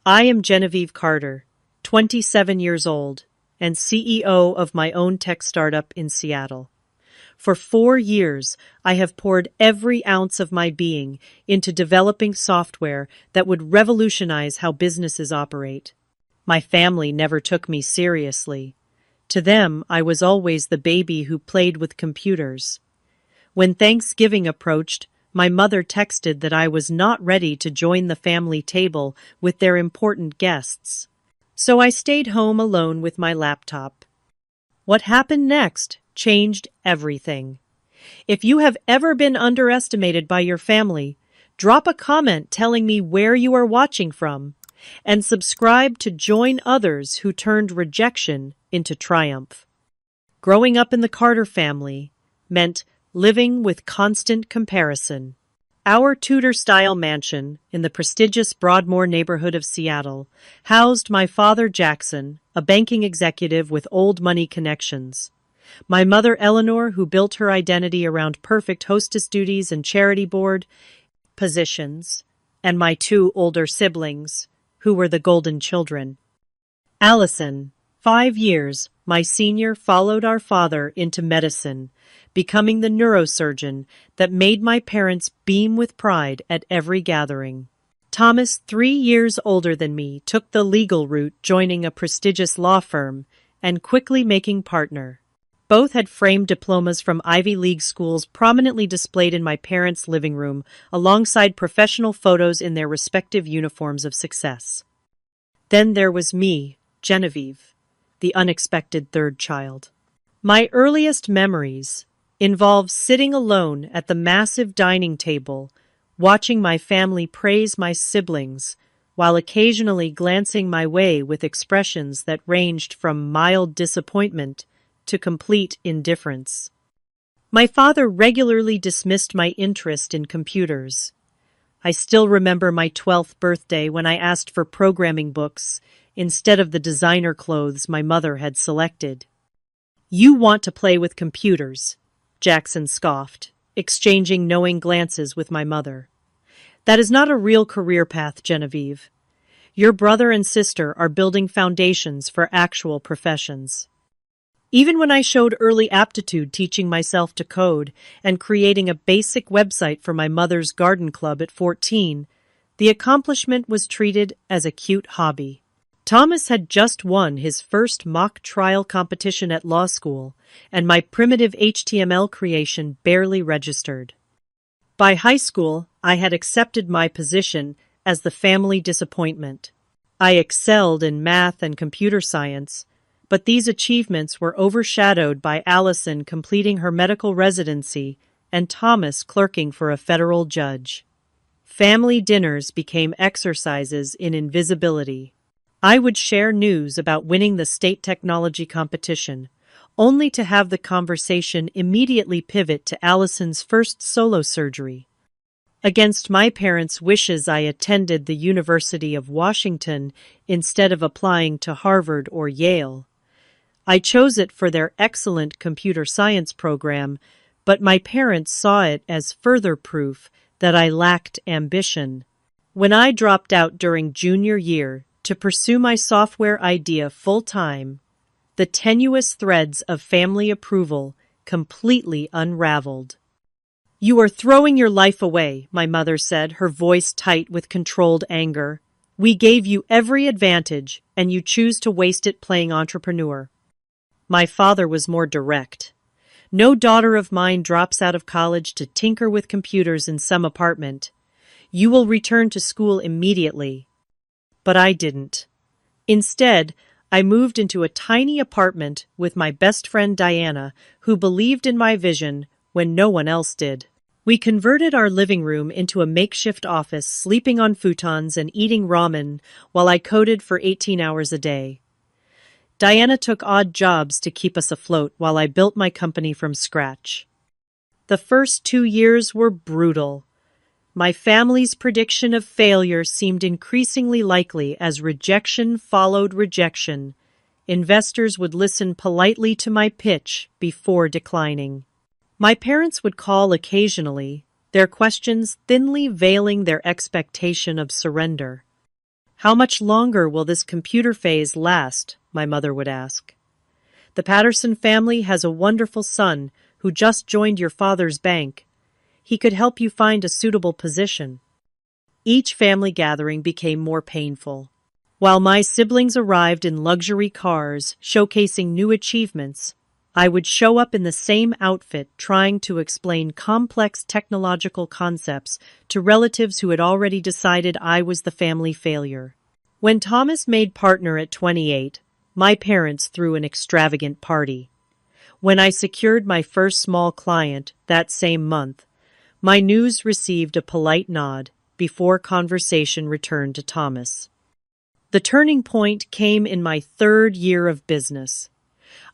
I am Genevieve Carter, 27 years old, and CEO of my own tech startup in Seattle. For 4 years, I have poured every ounce of my being into developing software that would revolutionize how businesses operate. My family never took me seriously. To them, I was always the baby who played with computers. When Thanksgiving approached, my mother texted that I was not ready to join the family table with their important guests. So I stayed home alone with my laptop. What happened next changed everything. If you have ever been underestimated by your family, drop a comment telling me where you are watching from, and subscribe to join others who turned rejection into triumph. Growing up in the Carter family meant living with constant comparison. Our Tudor-style mansion in the prestigious Broadmoor neighborhood of Seattle housed my father Jackson, a banking executive with old money connections, my mother Eleanor, who built her identity around perfect hostess duties and charity board positions, and my two older siblings, who were the golden children. Allison, 5 years, my senior, followed our father into medicine, becoming the neurosurgeon that made my parents beam with pride at every gathering. Thomas, 3 years older than me, took the legal route, joining a prestigious law firm and quickly making partner. Both had framed diplomas from Ivy League schools prominently displayed in my parents' living room, alongside professional photos in their respective uniforms of success. Then there was me, Genevieve, the unexpected third child. My earliest memories involve sitting alone at the massive dining table, watching my family praise my siblings, while occasionally glancing my way with expressions that ranged from mild disappointment to complete indifference. My father regularly dismissed my interest in computers. I still remember my 12th birthday when I asked for programming books instead of the designer clothes my mother had selected. "You want to play with computers," Jackson scoffed, exchanging knowing glances with my mother. "That is not a real career path, Genevieve. Your brother and sister are building foundations for actual professions." Even when I showed early aptitude teaching myself to code and creating a basic website for my mother's garden club at 14, the accomplishment was treated as a cute hobby. Thomas had just won his first mock trial competition at law school, and my primitive HTML creation barely registered. By high school, I had accepted my position as the family disappointment. I excelled in math and computer science, but these achievements were overshadowed by Allison completing her medical residency and Thomas clerking for a federal judge. Family dinners became exercises in invisibility. I would share news about winning the state technology competition, only to have the conversation immediately pivot to Allison's first solo surgery. Against my parents' wishes, I attended the University of Washington instead of applying to Harvard or Yale. I chose it for their excellent computer science program, but my parents saw it as further proof that I lacked ambition. When I dropped out during junior year to pursue my software idea full-time, the tenuous threads of family approval completely unraveled. "You are throwing your life away," my mother said, her voice tight with controlled anger. "We gave you every advantage, and you choose to waste it playing entrepreneur." My father was more direct. "No daughter of mine drops out of college to tinker with computers in some apartment. You will return to school immediately." But I didn't. Instead, I moved into a tiny apartment with my best friend Diana, who believed in my vision when no one else did. We converted our living room into a makeshift office, sleeping on futons and eating ramen while I coded for 18 hours a day. Diana took odd jobs to keep us afloat while I built my company from scratch. The first 2 years were brutal. My family's prediction of failure seemed increasingly likely as rejection followed rejection. Investors would listen politely to my pitch before declining. My parents would call occasionally, their questions thinly veiling their expectation of surrender. How much longer will this computer phase last? My mother would ask. The Patterson family has a wonderful son who just joined your father's bank. He could help you find a suitable position. Each family gathering became more painful. While my siblings arrived in luxury cars, showcasing new achievements, I would show up in the same outfit trying to explain complex technological concepts to relatives who had already decided I was the family failure. When Thomas made partner at 28, my parents threw an extravagant party. When I secured my first small client that same month, my news received a polite nod before conversation returned to Thomas. The turning point came in my third year of business.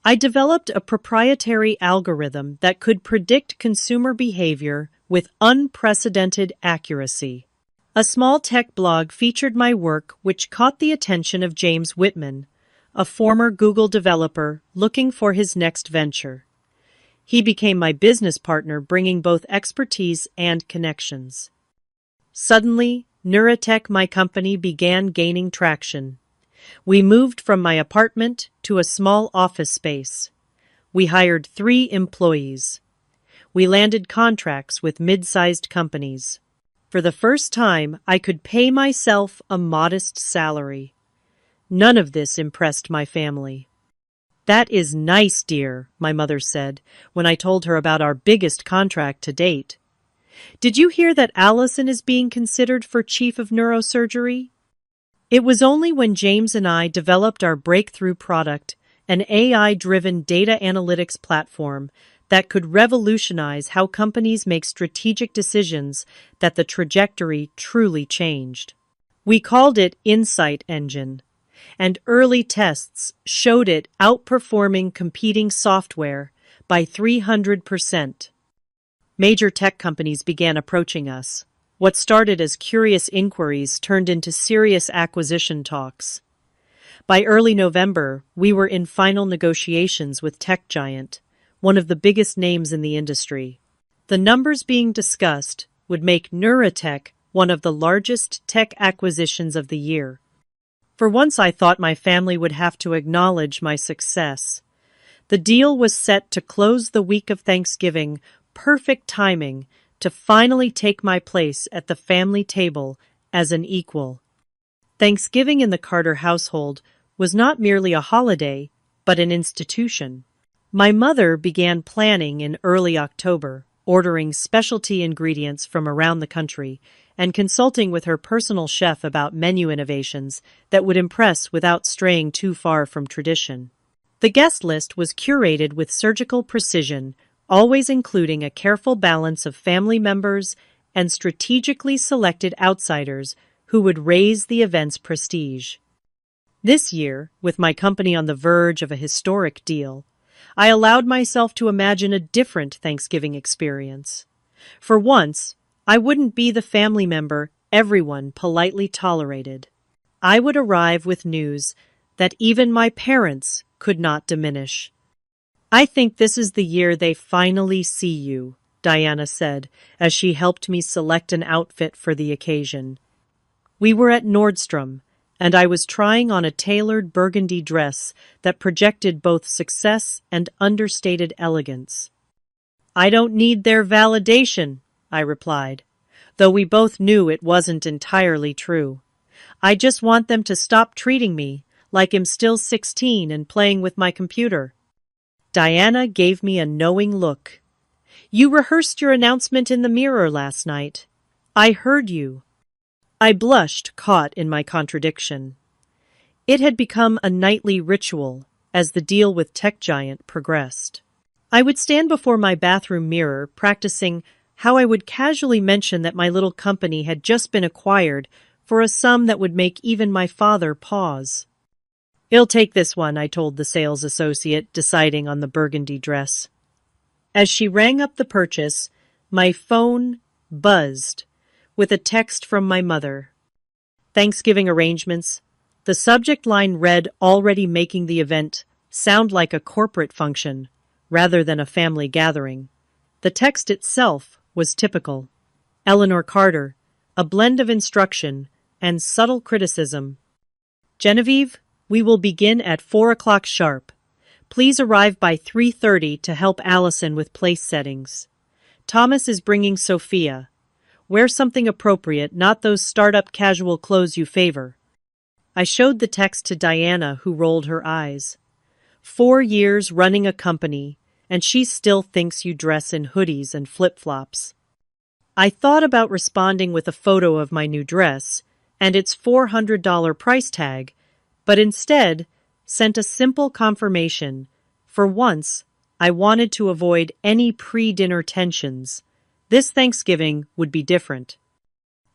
I developed a proprietary algorithm that could predict consumer behavior with unprecedented accuracy. A small tech blog featured my work, which caught the attention of James Whitman, a former Google developer looking for his next venture. He became my business partner, bringing both expertise and connections. Suddenly, Neuratech, my company, began gaining traction. We moved from my apartment to a small office space. We hired 3 employees. We landed contracts with mid-sized companies. For the first time, I could pay myself a modest salary. None of this impressed my family. "That is nice, dear," my mother said when I told her about our biggest contract to date. "Did you hear that Allison is being considered for chief of neurosurgery?" It was only when James and I developed our breakthrough product, an AI-driven data analytics platform that could revolutionize how companies make strategic decisions, that the trajectory truly changed. We called it Insight Engine, and early tests showed it outperforming competing software by 300%. Major tech companies began approaching us. What started as curious inquiries turned into serious acquisition talks. By early November, we were in final negotiations with tech giant, one of the biggest names in the industry. The numbers being discussed would make Neuratech one of the largest tech acquisitions of the year. For once, I thought my family would have to acknowledge my success. The deal was set to close the week of Thanksgiving, perfect timing to finally take my place at the family table as an equal. Thanksgiving in the Carter household was not merely a holiday, but an institution. My mother began planning in early October, ordering specialty ingredients from around the country and consulting with her personal chef about menu innovations that would impress without straying too far from tradition. The guest list was curated with surgical precision, always including a careful balance of family members and strategically selected outsiders who would raise the event's prestige. This year, with my company on the verge of a historic deal, I allowed myself to imagine a different Thanksgiving experience. For once, I wouldn't be the family member everyone politely tolerated. I would arrive with news that even my parents could not diminish. "I think this is the year they finally see you," Diana said as she helped me select an outfit for the occasion. We were at Nordstrom, and I was trying on a tailored burgundy dress that projected both success and understated elegance. "I don't need their validation," I replied, though we both knew it wasn't entirely true. "I just want them to stop treating me like I'm still 16 and playing with my computer." Diana gave me a knowing look. "You rehearsed your announcement in the mirror last night. I heard you." I blushed, caught in my contradiction. It had become a nightly ritual as the deal with tech giant progressed. I would stand before my bathroom mirror, practicing how I would casually mention that my little company had just been acquired for a sum that would make even my father pause. "I'll take this one," I told the sales associate, deciding on the burgundy dress. As she rang up the purchase, my phone buzzed with a text from my mother. "Thanksgiving arrangements." The subject line read, already making the event sound like a corporate function rather than a family gathering. The text itself was typical. "Eleanor Carter," a blend of instruction, and subtle criticism. Genevieve, we will begin at 4 o'clock sharp. Please arrive by 3:30 to help Allison with place settings. Thomas is bringing Sophia. Wear something appropriate, not those startup casual clothes you favor. I showed the text to Diana, who rolled her eyes. 4 years running a company, and she still thinks you dress in hoodies and flip-flops. I thought about responding with a photo of my new dress and its $400 price tag, but instead sent a simple confirmation. For once, I wanted to avoid any pre-dinner tensions. This Thanksgiving would be different.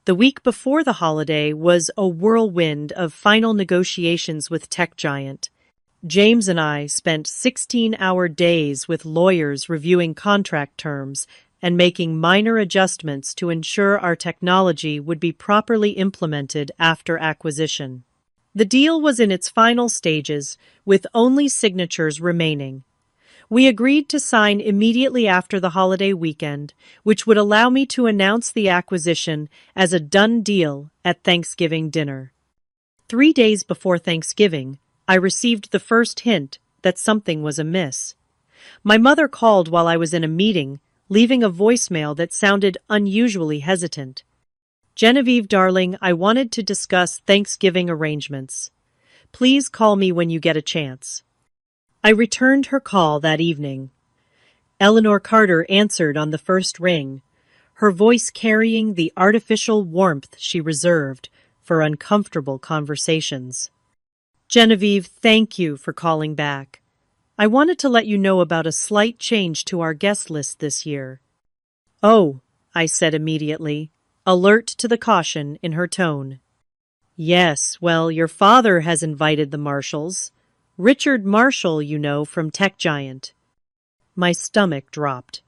The week before the holiday was a whirlwind of final negotiations with tech giant. James and I spent 16-hour days with lawyers reviewing contract terms and making minor adjustments to ensure our technology would be properly implemented after acquisition. The deal was in its final stages, with only signatures remaining. We agreed to sign immediately after the holiday weekend, which would allow me to announce the acquisition as a done deal at Thanksgiving dinner. 3 days before Thanksgiving, I received the first hint that something was amiss. My mother called while I was in a meeting, leaving a voicemail that sounded unusually hesitant. Genevieve, darling, I wanted to discuss Thanksgiving arrangements. Please call me when you get a chance. I returned her call that evening. Eleanor Carter answered on the first ring, her voice carrying the artificial warmth she reserved for uncomfortable conversations. Genevieve, thank you for calling back. I wanted to let you know about a slight change to our guest list this year. Oh, I said immediately, alert to the caution in her tone. Yes, well, your father has invited the Marshalls. Richard Marshall, you know, from Tech Giant. My stomach dropped.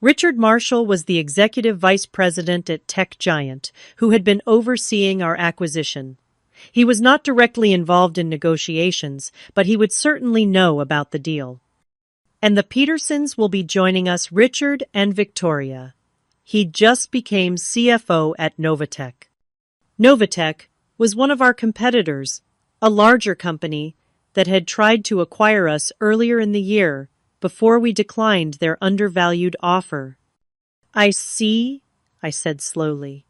Richard Marshall was the executive vice president at Tech Giant, who had been overseeing our acquisition. He was not directly involved in negotiations, but he would certainly know about the deal. And the Petersons will be joining us, Richard and Victoria. He just became CFO at Novatech. Novatech was one of our competitors, a larger company that had tried to acquire us earlier in the year before we declined their undervalued offer. I see, I said slowly.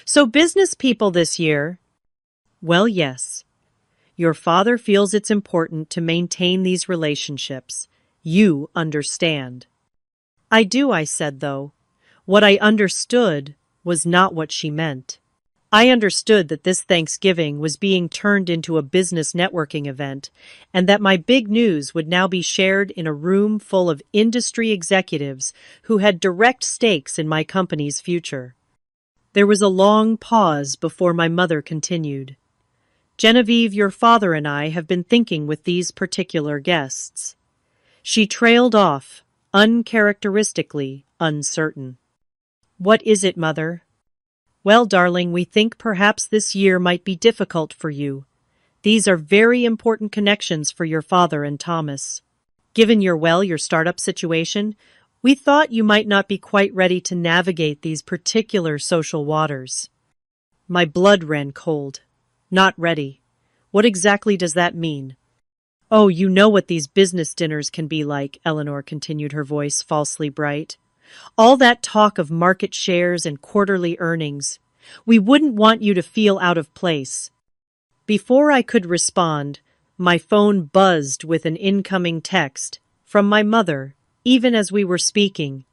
So business people this year? Well, yes. Your father feels it's important to maintain these relationships. You understand. I do, I said, though. What I understood was not what she meant. I understood that this Thanksgiving was being turned into a business networking event, and that my big news would now be shared in a room full of industry executives who had direct stakes in my company's future. There was a long pause before my mother continued. Genevieve, your father and I have been thinking with these particular guests. She trailed off, uncharacteristically uncertain. What is it, Mother? Well, darling, we think perhaps this year might be difficult for you. These are very important connections for your father and Thomas. Given your startup situation, we thought you might not be quite ready to navigate these particular social waters. My blood ran cold. Not ready. What exactly does that mean? Oh, you know what these business dinners can be like, Eleanor continued, her voice falsely bright. All that talk of market shares and quarterly earnings. We wouldn't want you to feel out of place. Before I could respond, my phone buzzed with an incoming text from my mother, even as we were speaking.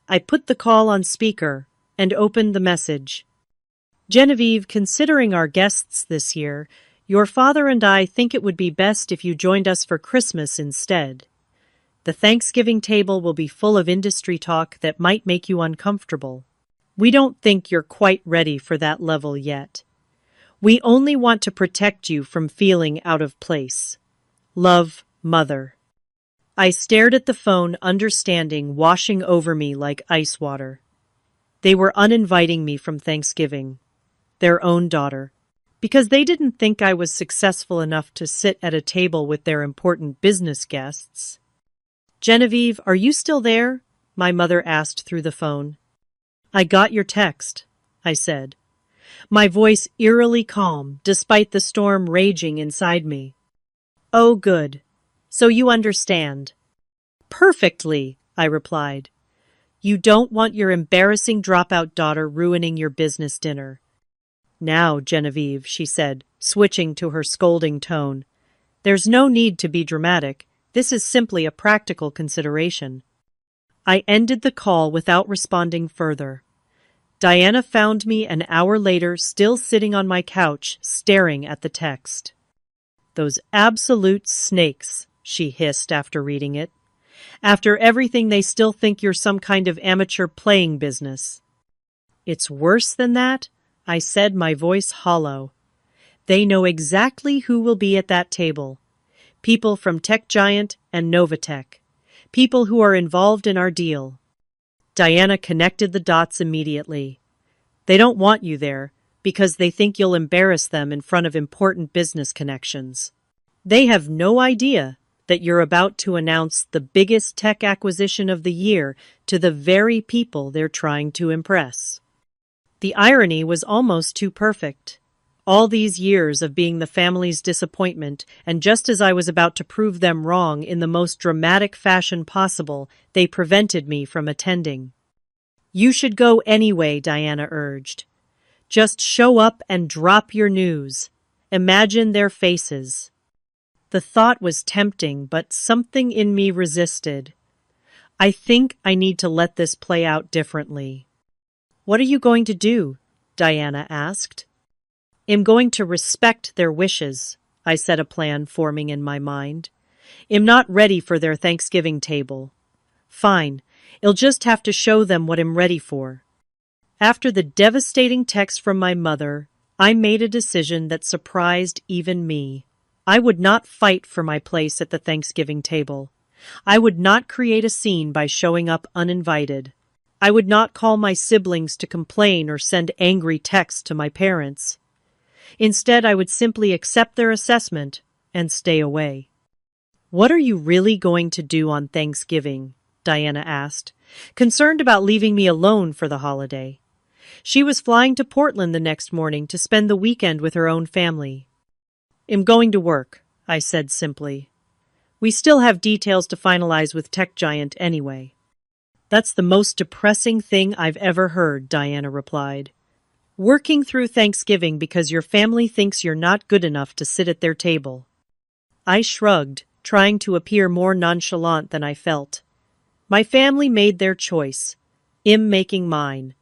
I put the call on speaker and opened the message. Genevieve, considering our guests this year, your father and I think it would be best if you joined us for Christmas instead. The Thanksgiving table will be full of industry talk that might make you uncomfortable. We don't think you're quite ready for that level yet. We only want to protect you from feeling out of place. Love, Mother. I stared at the phone, understanding washing over me like ice water. They were uninviting me from Thanksgiving. Their own daughter, because they didn't think I was successful enough to sit at a table with their important business guests. Genevieve, are you still there? My mother asked through the phone. I got your text, I said. my voice eerily calm despite the storm raging inside me. "Oh, good. So you understand." "Perfectly," I replied. "You don't want your embarrassing dropout daughter ruining your business dinner." "Now, Genevieve," she said, switching to her scolding tone, "there's no need to be dramatic. This is simply a practical consideration." I ended the call without responding further. Diana found me an hour later still sitting on my couch, staring at the text. "Those absolute snakes," she hissed after reading it. "After everything, they still think you're some kind of amateur playing business." "It's worse than that," I said, my voice hollow. "They know exactly who will be at that table. People from Tech Giant and Novatech. People who are involved in our deal." Diana connected the dots immediately. "They don't want you there because they think you'll embarrass them in front of important business connections. They have no idea that you're about to announce the biggest tech acquisition of the year to the very people they're trying to impress." The irony was almost too perfect. All these years of being the family's disappointment, and just as I was about to prove them wrong in the most dramatic fashion possible, they prevented me from attending. "You should go anyway," Diana urged. "Just show up and drop your news. Imagine their faces." The thought was tempting, but something in me resisted. "I think I need to let this play out differently." "What are you going to do?" Diana asked. "I'm going to respect their wishes," I said, a plan forming in my mind. "I'm not ready for their Thanksgiving table." "Fine. I'll just have to show them what I'm ready for." After the devastating text from my mother, I made a decision that surprised even me. I would not fight for my place at the Thanksgiving table. I would not create a scene by showing up uninvited. I would not call my siblings to complain or send angry texts to my parents. Instead, I would simply accept their assessment and stay away. "What are you really going to do on Thanksgiving?" Diana asked, concerned about leaving me alone for the holiday. She was flying to Portland the next morning to spend the weekend with her own family. "I'm going to work," I said simply. "We still have details to finalize with Tech Giant anyway." "That's the most depressing thing I've ever heard," Diana replied. "Working through Thanksgiving because your family thinks you're not good enough to sit at their table." I shrugged, trying to appear more nonchalant than I felt. "My family made their choice. I'm making mine."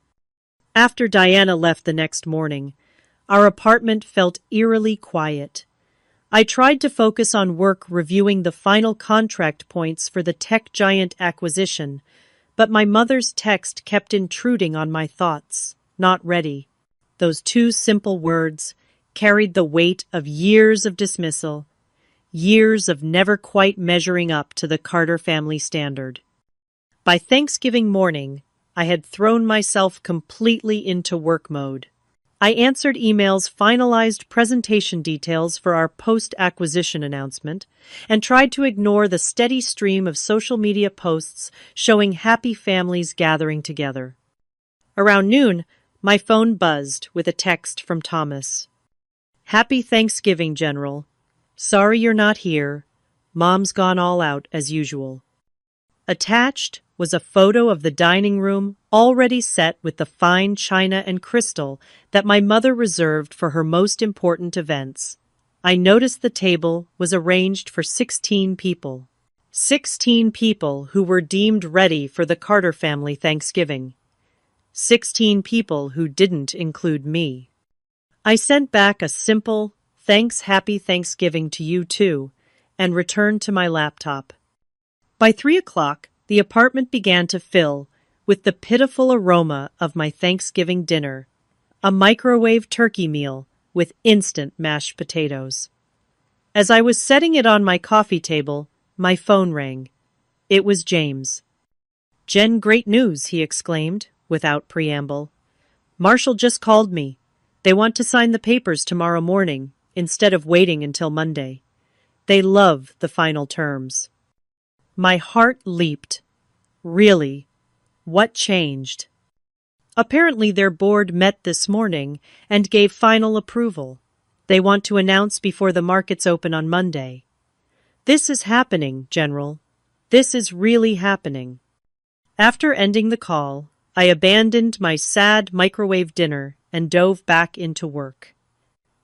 After Diana left the next morning, our apartment felt eerily quiet. I tried to focus on work reviewing the final contract points for the Tech Giant acquisition, but my mother's text kept intruding on my thoughts. "Not ready." Those two simple words carried the weight of years of dismissal, years of never quite measuring up to the Carter family standard. By Thanksgiving morning, I had thrown myself completely into work mode. I answered emails, finalized presentation details for our post-acquisition announcement, and tried to ignore the steady stream of social media posts showing happy families gathering together. Around noon, my phone buzzed with a text from Thomas. "Happy Thanksgiving, General. Sorry you're not here. Mom's gone all out as usual." Attached was a photo of the dining room already set with the fine china and crystal that my mother reserved for her most important events. I noticed the table was arranged for 16 people. 16 people who were deemed ready for the Carter family Thanksgiving. 16 people who didn't include me. I sent back a simple, "Thanks, happy Thanksgiving to you too," and returned to my laptop. By 3 o'clock, the apartment began to fill with the pitiful aroma of my Thanksgiving dinner, a microwave turkey meal with instant mashed potatoes. As I was setting it on my coffee table, my phone rang. It was James. "Jen, great news," he exclaimed, without preamble. "Marshall just called me. They want to sign the papers tomorrow morning, instead of waiting until Monday. They love the final terms." My heart leaped. Really? What changed? Apparently, their board met this morning and gave final approval. They want to announce before the markets open on Monday. This is happening, General. This is really happening. After ending the call, I abandoned my sad microwave dinner and dove back into work.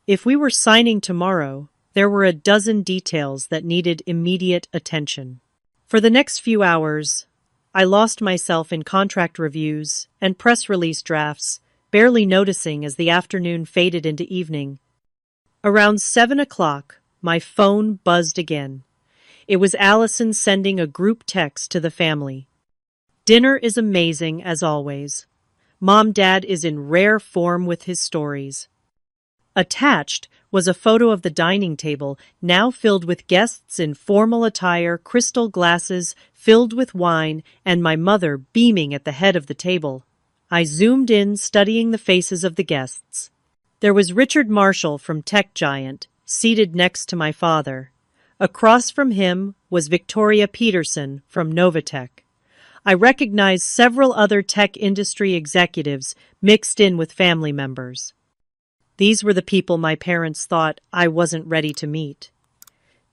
If we were signing tomorrow, there were a dozen details that needed immediate attention. For the next few hours, I lost myself in contract reviews and press release drafts, barely noticing as the afternoon faded into evening. Around 7 o'clock, my phone buzzed again. It was Allison sending a group text to the family. Dinner is amazing as always. Mom-Dad is in rare form with his stories. Attached was a photo of the dining table, now filled with guests in formal attire, crystal glasses filled with wine, and my mother beaming at the head of the table. I zoomed in, studying the faces of the guests. There was Richard Marshall from Tech Giant, seated next to my father. Across from him was Victoria Peterson from Novatech. I recognized several other tech industry executives mixed in with family members. These were the people my parents thought I wasn't ready to meet.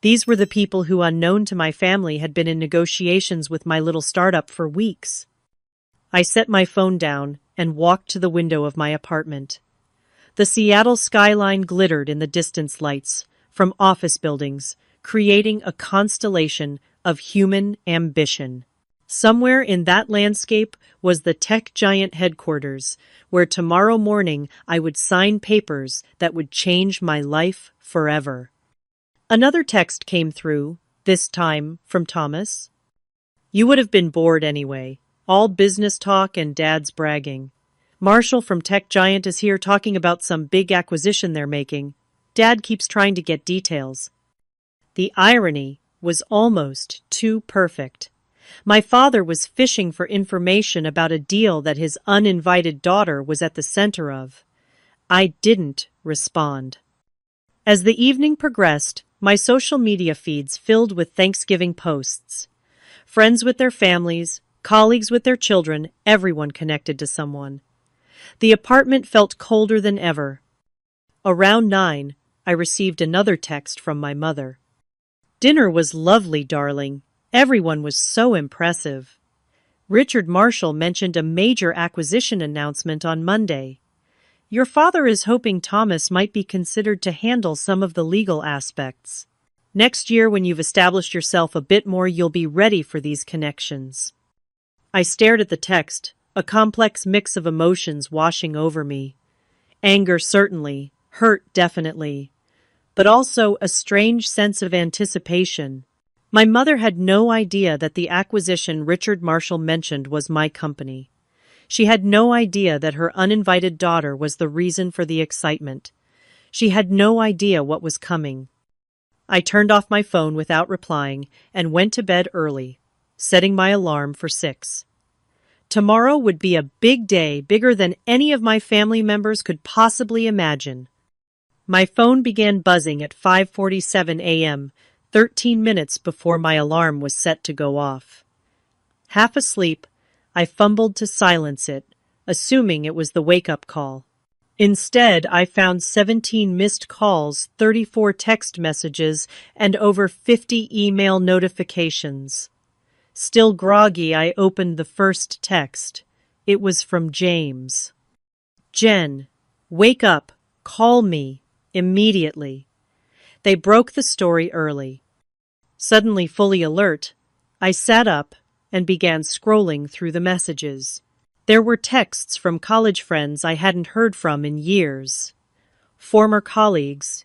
These were the people who, unknown to my family, had been in negotiations with my little startup for weeks. I set my phone down and walked to the window of my apartment. The Seattle skyline glittered in the distance lights from office buildings, creating a constellation of human ambition. Somewhere in that landscape was the Tech Giant headquarters, where tomorrow morning I would sign papers that would change my life forever. Another text came through, this time from Thomas. You would have been bored anyway. All business talk and Dad's bragging. Marshall from Tech Giant is here talking about some big acquisition they're making. Dad keeps trying to get details. The irony was almost too perfect. My father was fishing for information about a deal that his uninvited daughter was at the center of. I didn't respond. As the evening progressed, my social media feeds filled with Thanksgiving posts. Friends with their families, colleagues with their children, everyone connected to someone. The apartment felt colder than ever. Around 9, I received another text from my mother. Dinner was lovely, darling. Everyone was so impressive. Richard Marshall mentioned a major acquisition announcement on Monday. Your father is hoping Thomas might be considered to handle some of the legal aspects. Next year, when you've established yourself a bit more, you'll be ready for these connections. I stared at the text, a complex mix of emotions washing over me. Anger, certainly. Hurt, definitely. But also a strange sense of anticipation. My mother had no idea that the acquisition Richard Marshall mentioned was my company. She had no idea that her uninvited daughter was the reason for the excitement. She had no idea what was coming. I turned off my phone without replying and went to bed early, setting my alarm for 6. Tomorrow would be a big day, bigger than any of my family members could possibly imagine. My phone began buzzing at 5:47 a.m., 13 minutes before my alarm was set to go off. Half asleep, I fumbled to silence it, assuming it was the wake-up call. Instead, I found 17 missed calls, 34 text messages, and over 50 email notifications. Still groggy, I opened the first text. It was from James. Jen, wake up. Call me. Immediately. They broke the story early. Suddenly fully alert, I sat up and began scrolling through the messages. There were texts from college friends I hadn't heard from in years, former colleagues,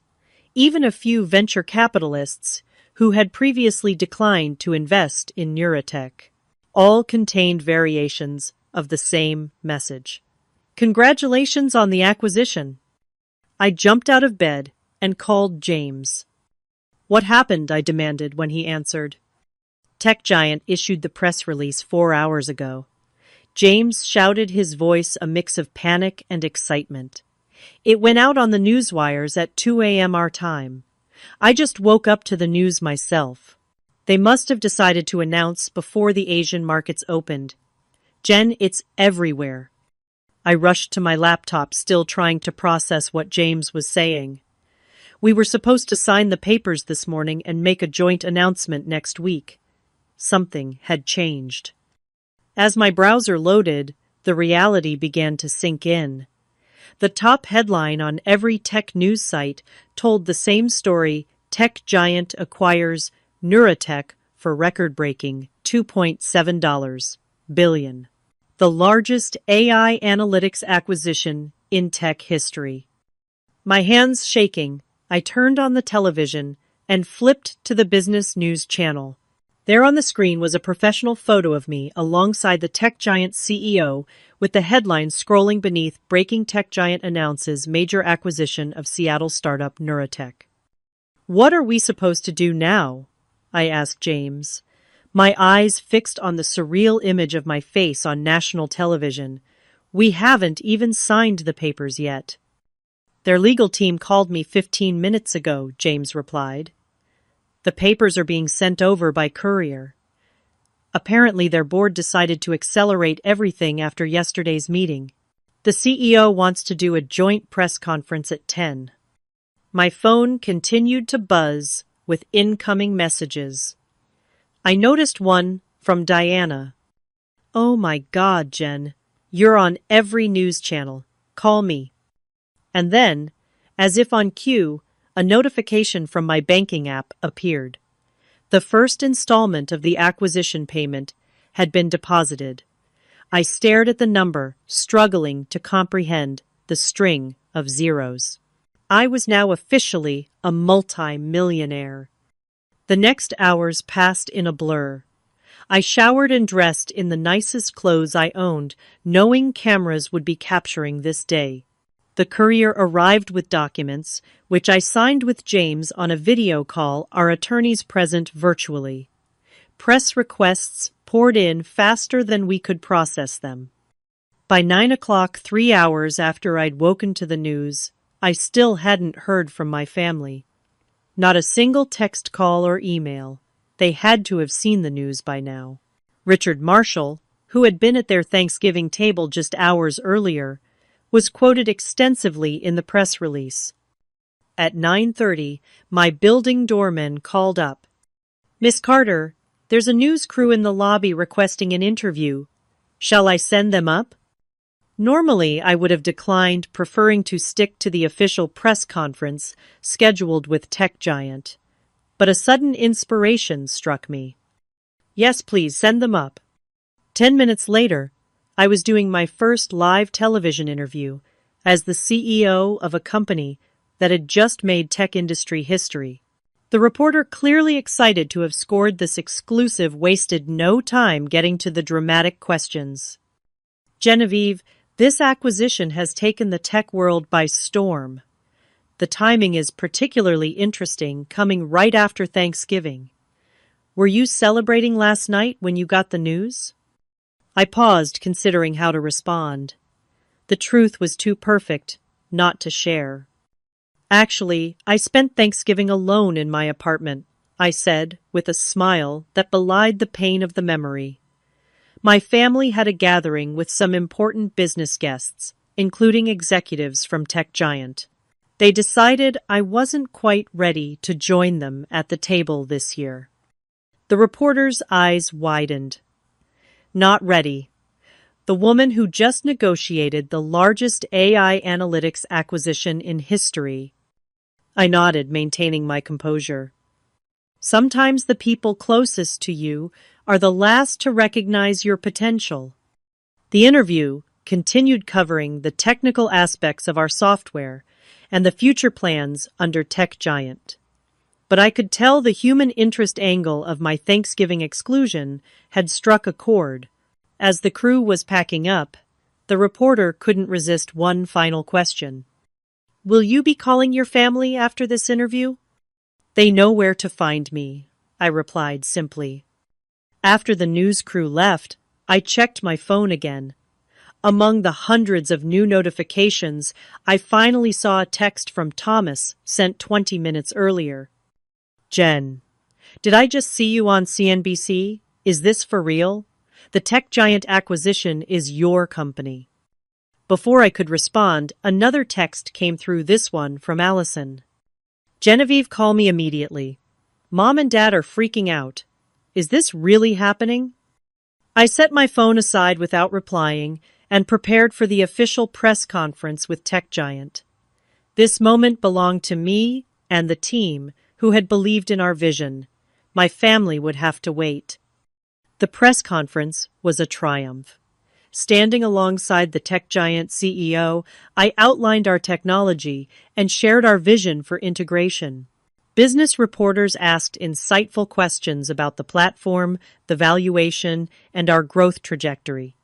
even a few venture capitalists who had previously declined to invest in Neurotech. All contained variations of the same message. Congratulations on the acquisition. I jumped out of bed and called James. What happened? I demanded when he answered. Tech Giant issued the press release 4 hours ago. James shouted, his voice a mix of panic and excitement. It went out on the newswires at 2 a.m. our time. I just woke up to the news myself. They must have decided to announce before the Asian markets opened. Jen, it's everywhere. I rushed to my laptop, still trying to process what James was saying. We were supposed to sign the papers this morning and make a joint announcement next week. Something had changed. As my browser loaded, the reality began to sink in. The top headline on every tech news site told the same story: tech giant acquires Neurotech for record-breaking $2.7 billion. The largest AI analytics acquisition in tech history. My hands shaking, I turned on the television and flipped to the business news channel. There on the screen was a professional photo of me alongside the tech giant CEO, with the headline scrolling beneath: Breaking Tech Giant Announces Major Acquisition of Seattle Startup Neurotech. What are we supposed to do now? I asked James, my eyes fixed on the surreal image of my face on national television. We haven't even signed the papers yet. Their legal team called me 15 minutes ago, James replied. The papers are being sent over by courier. Apparently their board decided to accelerate everything after yesterday's meeting. The CEO wants to do a joint press conference at 10. My phone continued to buzz with incoming messages. I noticed one from Diana. "Oh my God, Jen. You're on every news channel. Call me." And then, as if on cue, a notification from my banking app appeared. The first installment of the acquisition payment had been deposited. I stared at the number, struggling to comprehend the string of zeros. I was now officially a multi-millionaire. The next hours passed in a blur. I showered and dressed in the nicest clothes I owned, knowing cameras would be capturing this day. The courier arrived with documents, which I signed with James on a video call, our attorneys present virtually. Press requests poured in faster than we could process them. By 9 o'clock, 3 hours after I'd woken to the news, I still hadn't heard from my family. Not a single text call or email. They had to have seen the news by now. Richard Marshall, who had been at their Thanksgiving table just hours earlier, was quoted extensively in the press release. At 9:30, my building doorman called up. "Miss Carter, there's a news crew in the lobby requesting an interview. Shall I send them up?" Normally, I would have declined, preferring to stick to the official press conference scheduled with Tech Giant. But a sudden inspiration struck me. "Yes, please, send them up." 10 minutes later, I was doing my first live television interview as the CEO of a company that had just made tech industry history. The reporter, clearly excited to have scored this exclusive, wasted no time getting to the dramatic questions. "Genevieve, this acquisition has taken the tech world by storm. The timing is particularly interesting, coming right after Thanksgiving. Were you celebrating last night when you got the news?" I paused, considering how to respond. The truth was too perfect not to share. "Actually, I spent Thanksgiving alone in my apartment," I said, with a smile that belied the pain of the memory. My family had a gathering with some important business guests, including executives from Tech Giant. They decided I wasn't quite ready to join them at the table this year. The reporter's eyes widened. Not ready. The woman who just negotiated the largest AI analytics acquisition in history. I nodded, maintaining my composure. Sometimes the people closest to you are the last to recognize your potential. The interview continued, covering the technical aspects of our software and the future plans under Tech Giant. But I could tell the human interest angle of my Thanksgiving exclusion had struck a chord. As the crew was packing up, the reporter couldn't resist one final question. "Will you be calling your family after this interview?" "They know where to find me," I replied simply. After the news crew left, I checked my phone again. Among the hundreds of new notifications, I finally saw a text from Thomas sent 20 minutes earlier. "Jen, did I just see you on CNBC? Is this for real? The Tech Giant acquisition is your company." Before I could respond, another text came through, this one from Allison. Genevieve, call me immediately. Mom and Dad are freaking out. Is this really happening? I set my phone aside without replying and prepared for the official press conference with Tech Giant. This moment belonged to me and the team who had believed in our vision. My family would have to wait. The press conference was a triumph. Standing alongside the Tech Giant CEO, I outlined our technology and shared our vision for integration. Business reporters asked insightful questions about the platform, the valuation, and our growth trajectory.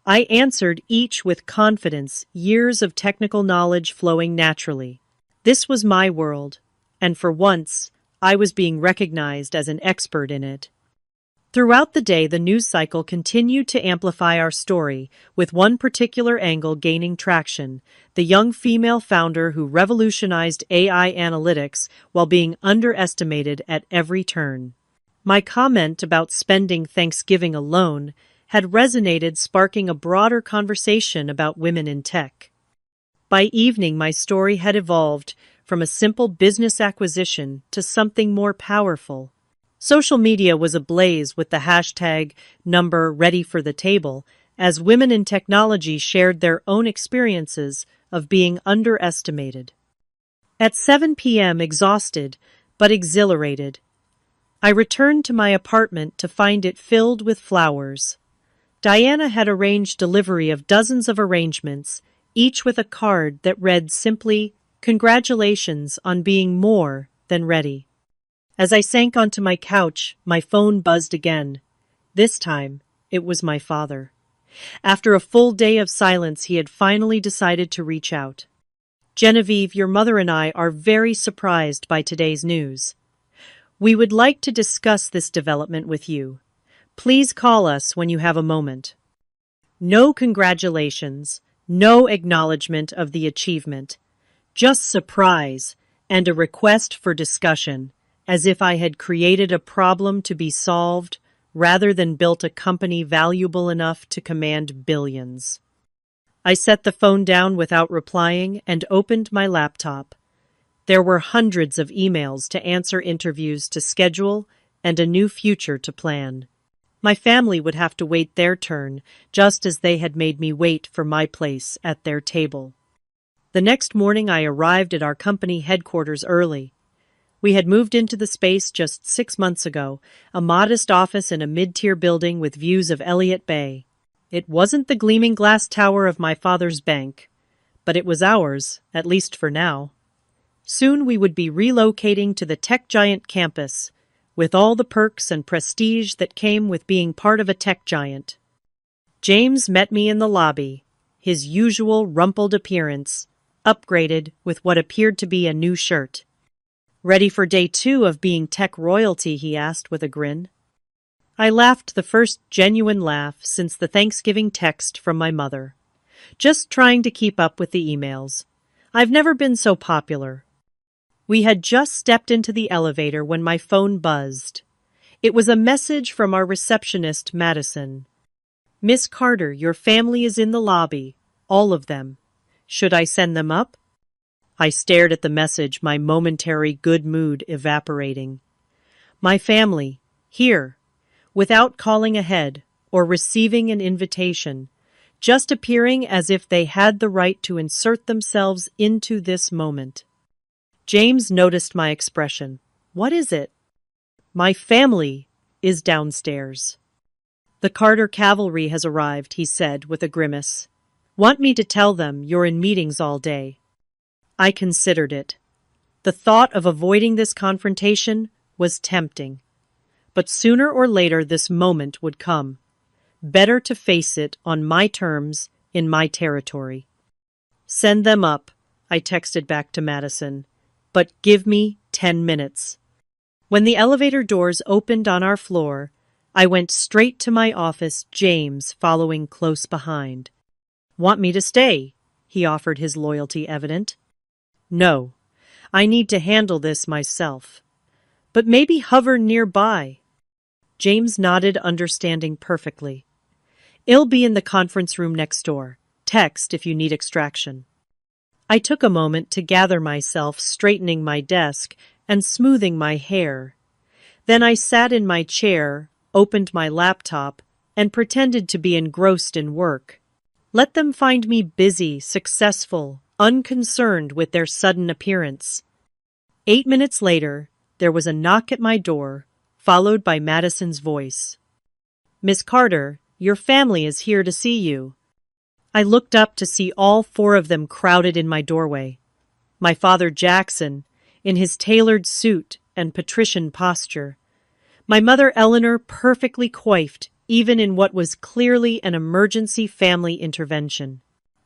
I answered each with confidence, years of technical knowledge flowing naturally. This was my world, and for once, I was being recognized as an expert in it. Throughout the day, the news cycle continued to amplify our story, with one particular angle gaining traction: the young female founder who revolutionized AI analytics while being underestimated at every turn. My comment about spending Thanksgiving alone had resonated, sparking a broader conversation about women in tech. By evening, my story had evolved from a simple business acquisition to something more powerful. Social media was ablaze with the hashtag #ReadyForTheTable as women in technology shared their own experiences of being underestimated. At 7 p.m., exhausted but exhilarated, I returned to my apartment to find it filled with flowers. Diana had arranged delivery of dozens of arrangements, each with a card that read simply, "Congratulations on being more than ready." As I sank onto my couch, my phone buzzed again. This time, it was my father. After a full day of silence, he had finally decided to reach out. Genevieve, your mother and I are very surprised by today's news. We would like to discuss this development with you. Please call us when you have a moment. No congratulations, no acknowledgement of the achievement, just surprise and a request for discussion, as if I had created a problem to be solved rather than built a company valuable enough to command billions. I set the phone down without replying and opened my laptop. There were hundreds of emails to answer, interviews to schedule, and a new future to plan. My family would have to wait their turn, just as they had made me wait for my place at their table. The next morning, I arrived at our company headquarters early. We had moved into the space just 6 months ago, a modest office in a mid-tier building with views of Elliott Bay. It wasn't the gleaming glass tower of my father's bank, but it was ours, at least for now. Soon we would be relocating to the Tech Giant campus, with all the perks and prestige that came with being part of a tech giant. James met me in the lobby, his usual rumpled appearance, upgraded with what appeared to be a new shirt. "Ready for day 2 of being tech royalty?" he asked with a grin. I laughed, the first genuine laugh since the Thanksgiving text from my mother. Just trying to keep up with the emails. I've never been so popular. We had just stepped into the elevator when my phone buzzed. It was a message from our receptionist, Madison. "Miss Carter, your family is in the lobby. All of them. Should I send them up?" I stared at the message, my momentary good mood evaporating. My family, here, without calling ahead or receiving an invitation, just appearing as if they had the right to insert themselves into this moment. James noticed my expression. "What is it?" "My family is downstairs." "The Carter cavalry has arrived," he said with a grimace. "Want me to tell them you're in meetings all day?" I considered it. The thought of avoiding this confrontation was tempting. But sooner or later this moment would come. Better to face it on my terms, in my territory. "Send them up," I texted back to Madison. "But give me 10 minutes. When the elevator doors opened on our floor, I went straight to my office, James following close behind. "Want me to stay?" he offered, his loyalty evident. "No, I need to handle this myself. But maybe hover nearby." James nodded, understanding perfectly. "I'll be in the conference room next door. Text if you need extraction. I took a moment to gather myself, straightening my desk and smoothing my hair. Then I sat in my chair, opened my laptop, and pretended to be engrossed in work. Let them find me busy, successful, unconcerned with their sudden appearance. 8 minutes later, there was a knock at my door, followed by Madison's voice. "Miss Carter, your family is here to see you." I looked up to see all four of them crowded in my doorway. My father Jackson, in his tailored suit and patrician posture. My mother Eleanor perfectly coiffed, even in what was clearly an emergency family intervention.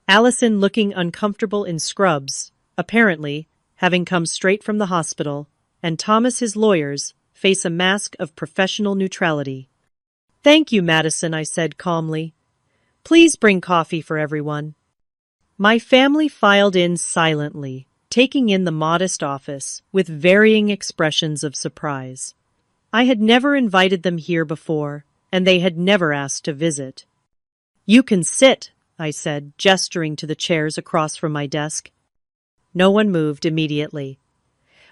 Allison looking uncomfortable in scrubs, apparently, having come straight from the hospital, and Thomas his lawyers face a mask of professional neutrality. "Thank you, Madison," I said calmly. "Please bring coffee for everyone." My family filed in silently, taking in the modest office with varying expressions of surprise. I had never invited them here before, and they had never asked to visit. "You can sit," I said, gesturing to the chairs across from my desk. No one moved immediately.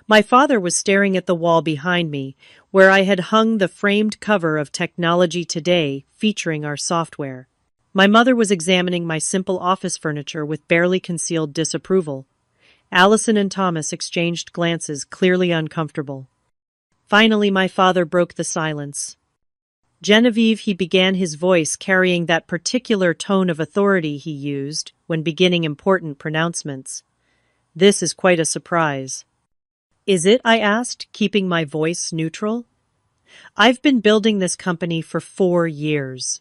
My father was staring at the wall behind me, where I had hung the framed cover of Technology Today featuring our software. My mother was examining my simple office furniture with barely concealed disapproval. Allison and Thomas exchanged glances, clearly uncomfortable. Finally, my father broke the silence. "Genevieve," he began, his voice carrying that particular tone of authority he used when beginning important pronouncements. "This is quite a surprise." "Is it?" I asked, keeping my voice neutral. "I've been building this company for 4 years.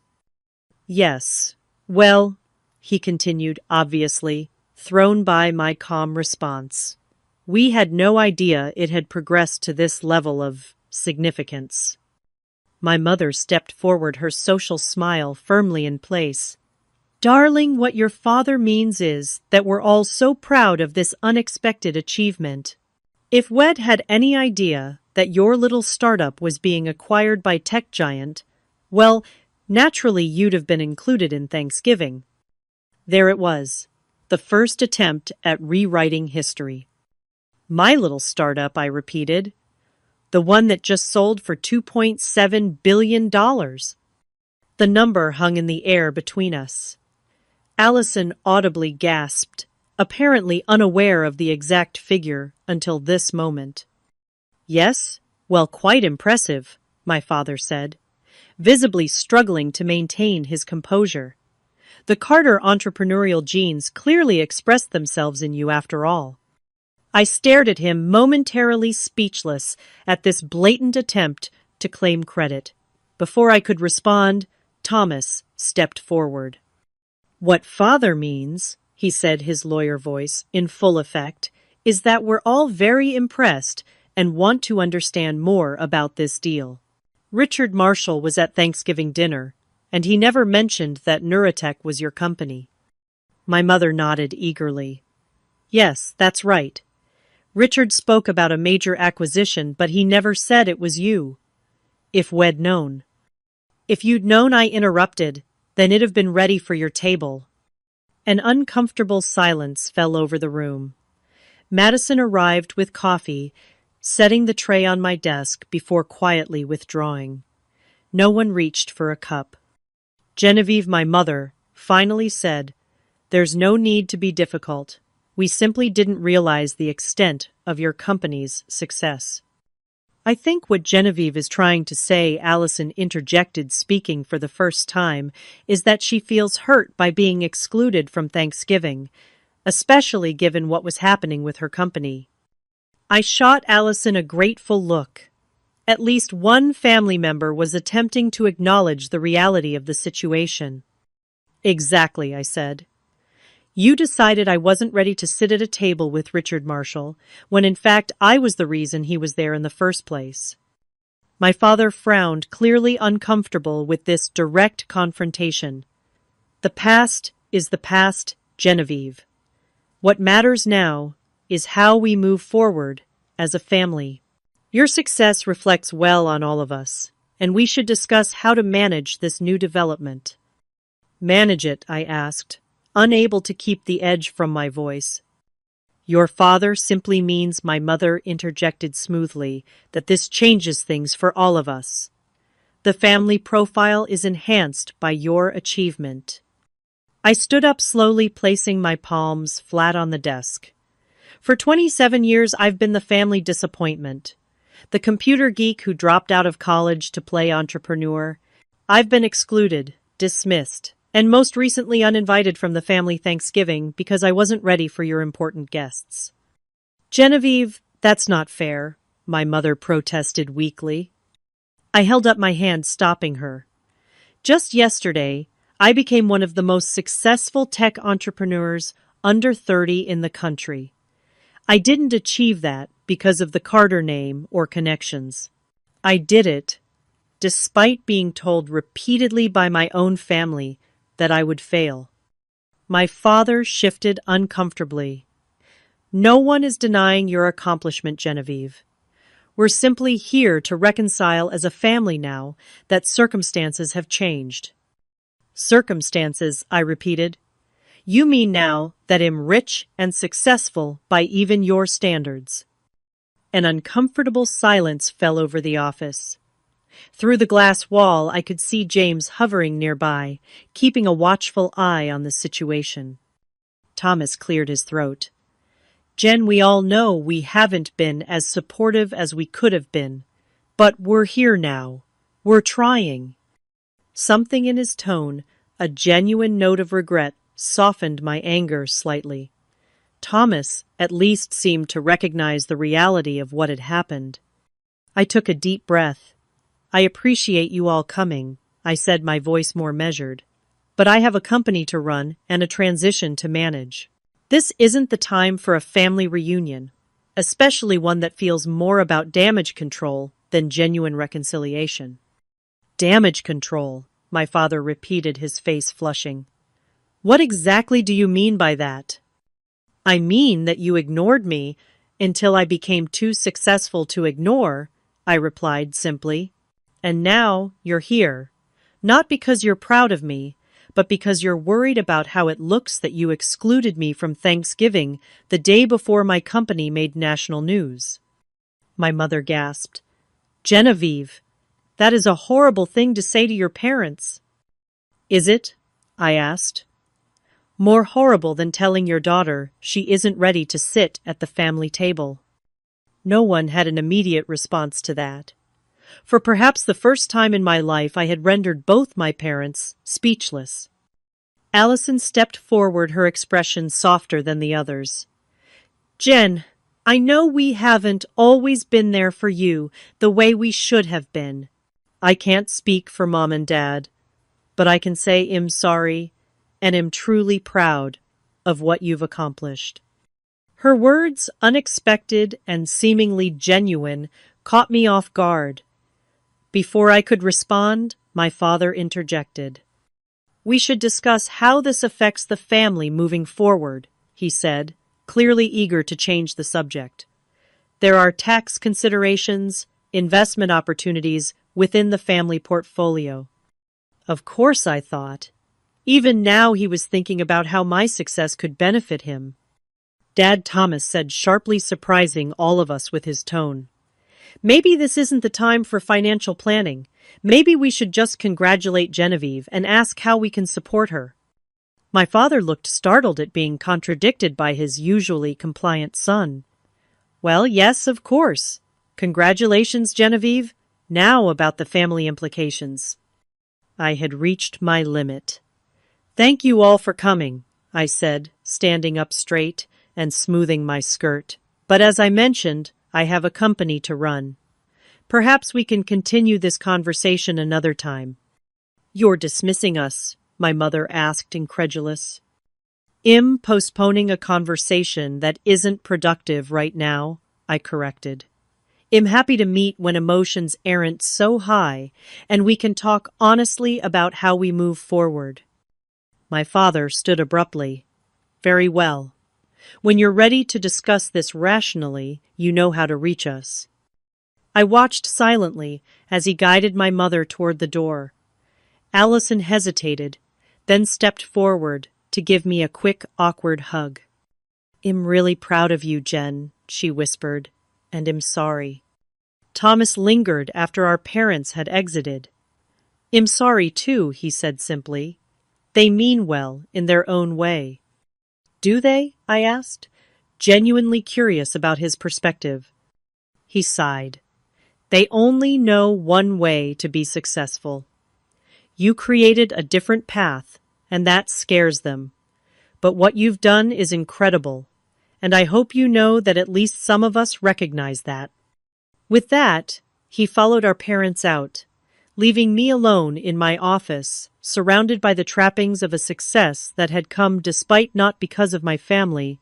"Yes. Well," he continued, obviously thrown by my calm response. "We had no idea it had progressed to this level of significance." My mother stepped forward, her social smile firmly in place. "Darling, what your father means is that we're all so proud of this unexpected achievement. If Wed had any idea that your little startup was being acquired by tech giant, well, naturally you'd have been included in Thanksgiving." There it was, the first attempt at rewriting history. "My little startup," I repeated. "The one that just sold for $2.7 billion. The number hung in the air between us. Allison audibly gasped, apparently unaware of the exact figure until this moment. "Yes? Well, quite impressive," my father said, visibly struggling to maintain his composure. "The Carter entrepreneurial genes clearly expressed themselves in you after all." I stared at him, momentarily speechless at this blatant attempt to claim credit. Before I could respond, Thomas stepped forward. "What father means," he said, his lawyer voice in full effect, "is that we're all very impressed and want to understand more about this deal. Richard Marshall was at Thanksgiving dinner, and he never mentioned that Neurotech was your company." My mother nodded eagerly. "Yes, that's right. Richard spoke about a major acquisition, but he never said it was you. If we'd known." "If you'd known," I interrupted, "then it'd have been ready for your table." An uncomfortable silence fell over the room. Madison arrived with coffee, setting the tray on my desk before quietly withdrawing. No one reached for a cup. Genevieve, my mother, finally said, "There's no need to be difficult. We simply didn't realize the extent of your company's success." "I think what Genevieve is trying to say," Allison interjected, speaking for the first time, "is that she feels hurt by being excluded from Thanksgiving, especially given what was happening with her company." I shot Allison a grateful look. At least one family member was attempting to acknowledge the reality of the situation. "Exactly," I said. "You decided I wasn't ready to sit at a table with Richard Marshall, when in fact I was the reason he was there in the first place." My father frowned, clearly uncomfortable with this direct confrontation. "The past is the past, Genevieve. What matters now is how we move forward as a family. Your success reflects well on all of us, and we should discuss how to manage this new development." "Manage it?" I asked, unable to keep the edge from my voice. Your father simply means, my mother interjected smoothly, that this changes things for all of us. The family profile is enhanced by your achievement. I stood up slowly, placing my palms flat on the desk. For 27 years, I've been the family disappointment. The computer geek who dropped out of college to play entrepreneur. I've been excluded, dismissed, and most recently uninvited from the family Thanksgiving because I wasn't ready for your important guests. Genevieve, that's not fair, my mother protested weakly. I held up my hand, stopping her. Just yesterday, I became one of the most successful tech entrepreneurs under 30 in the country. I didn't achieve that because of the Carter name or connections. I did it despite being told repeatedly by my own family that I would fail. My father shifted uncomfortably. No one is denying your accomplishment, Genevieve. We're simply here to reconcile as a family now that circumstances have changed. Circumstances, I repeated. You mean now that I'm rich and successful by even your standards. An uncomfortable silence fell over the office. Through the glass wall, I could see James hovering nearby, keeping a watchful eye on the situation. Thomas cleared his throat. Jen, we all know we haven't been as supportive as we could have been, but we're here now. We're trying. Something in his tone, a genuine note of regret, softened my anger slightly. Thomas at least seemed to recognize the reality of what had happened. I took a deep breath. I appreciate you all coming, I said, my voice more measured. But I have a company to run and a transition to manage. This isn't the time for a family reunion, especially one that feels more about damage control than genuine reconciliation. Damage control, my father repeated, his face flushing. What exactly do you mean by that? I mean that you ignored me until I became too successful to ignore, I replied simply. And now you're here, not because you're proud of me, but because you're worried about how it looks that you excluded me from Thanksgiving the day before my company made national news. My mother gasped. Genevieve, that is a horrible thing to say to your parents. Is it? I asked. More horrible than telling your daughter she isn't ready to sit at the family table. No one had an immediate response to that. For perhaps the first time in my life, I had rendered both my parents speechless. Allison stepped forward, her expression softer than the others. Jen, I know we haven't always been there for you the way we should have been. I can't speak for Mom and Dad, but I can say I'm sorry and am truly proud of what you've accomplished. Her words, unexpected and seemingly genuine, caught me off guard. Before I could respond, my father interjected. We should discuss how this affects the family moving forward, he said, clearly eager to change the subject. There are tax considerations, investment opportunities within the family portfolio. Of course, I thought. Even now he was thinking about how my success could benefit him. Dad, Thomas said, sharply, surprising all of us with his tone. Maybe this isn't the time for financial planning. Maybe we should just congratulate Genevieve and ask how we can support her. My father looked startled at being contradicted by his usually compliant son. Well, yes, of course. Congratulations, Genevieve. Now about the family implications. I had reached my limit. Thank you all for coming, I said, standing up straight and smoothing my skirt. But as I mentioned, I have a company to run. Perhaps we can continue this conversation another time. You're dismissing us, my mother asked, incredulous. I'm postponing a conversation that isn't productive right now, I corrected. I'm happy to meet when emotions aren't so high and we can talk honestly about how we move forward. My father stood abruptly. Very well. When you're ready to discuss this rationally, you know how to reach us. I watched silently as he guided my mother toward the door. Allison hesitated, then stepped forward, to give me a quick, awkward hug. "I'm really proud of you, Jen," she whispered, "and I'm sorry." Thomas lingered after our parents had exited. "I'm sorry too," he said simply. "They mean well in their own way." "Do they?" I asked, genuinely curious about his perspective. He sighed. "They only know one way to be successful. You created a different path, and that scares them. But what you've done is incredible, and I hope you know that at least some of us recognize that." With that, he followed our parents out, leaving me alone in my office, surrounded by the trappings of a success that had come despite not because of my family.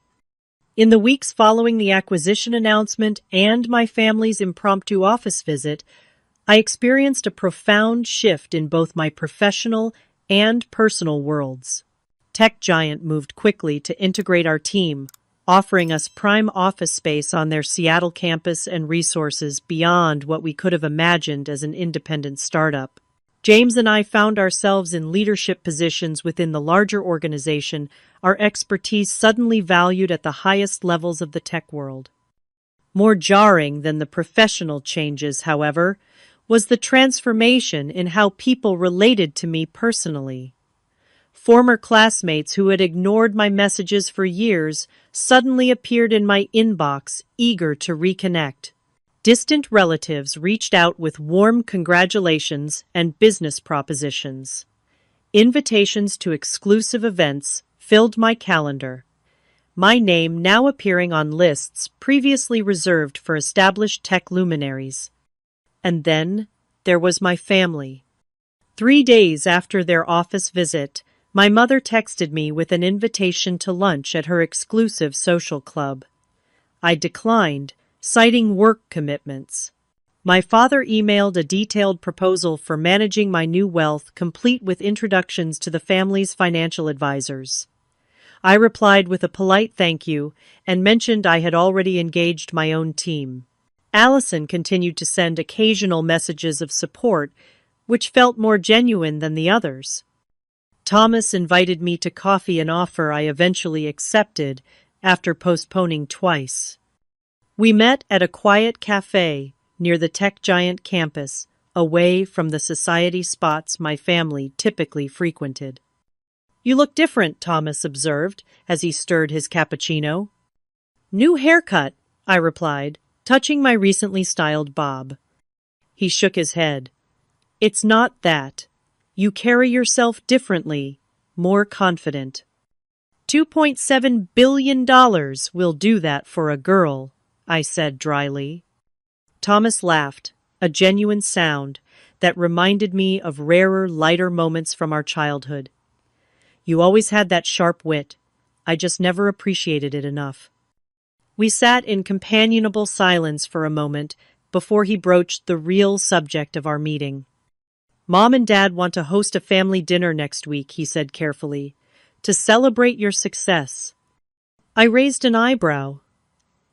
In the weeks following the acquisition announcement and my family's impromptu office visit, I experienced a profound shift in both my professional and personal worlds. Tech Giant moved quickly to integrate our team, offering us prime office space on their Seattle campus and resources beyond what we could have imagined as an independent startup. James and I found ourselves in leadership positions within the larger organization, our expertise suddenly valued at the highest levels of the tech world. More jarring than the professional changes, however, was the transformation in how people related to me personally. Former classmates who had ignored my messages for years suddenly appeared in my inbox, eager to reconnect. Distant relatives reached out with warm congratulations and business propositions. Invitations to exclusive events filled my calendar, my name now appearing on lists previously reserved for established tech luminaries. And then there was my family. 3 days after their office visit, my mother texted me with an invitation to lunch at her exclusive social club. I declined, citing work commitments. My father emailed a detailed proposal for managing my new wealth, complete with introductions to the family's financial advisors. I replied with a polite thank you and mentioned I had already engaged my own team. Allison continued to send occasional messages of support, which felt more genuine than the others. Thomas invited me to coffee, an offer I eventually accepted after postponing twice. We met at a quiet cafe near the Tech Giant campus, away from the society spots my family typically frequented. "You look different," Thomas observed as he stirred his cappuccino. "New haircut," I replied, touching my recently styled bob. He shook his head. "It's not that. You carry yourself differently, more confident." $2.7 billion will do that for a girl, I said dryly. Thomas laughed, a genuine sound that reminded me of rarer, lighter moments from our childhood. "You always had that sharp wit. I just never appreciated it enough." We sat in companionable silence for a moment before he broached the real subject of our meeting. "Mom and Dad want to host a family dinner next week," he said carefully, "to celebrate your success." I raised an eyebrow.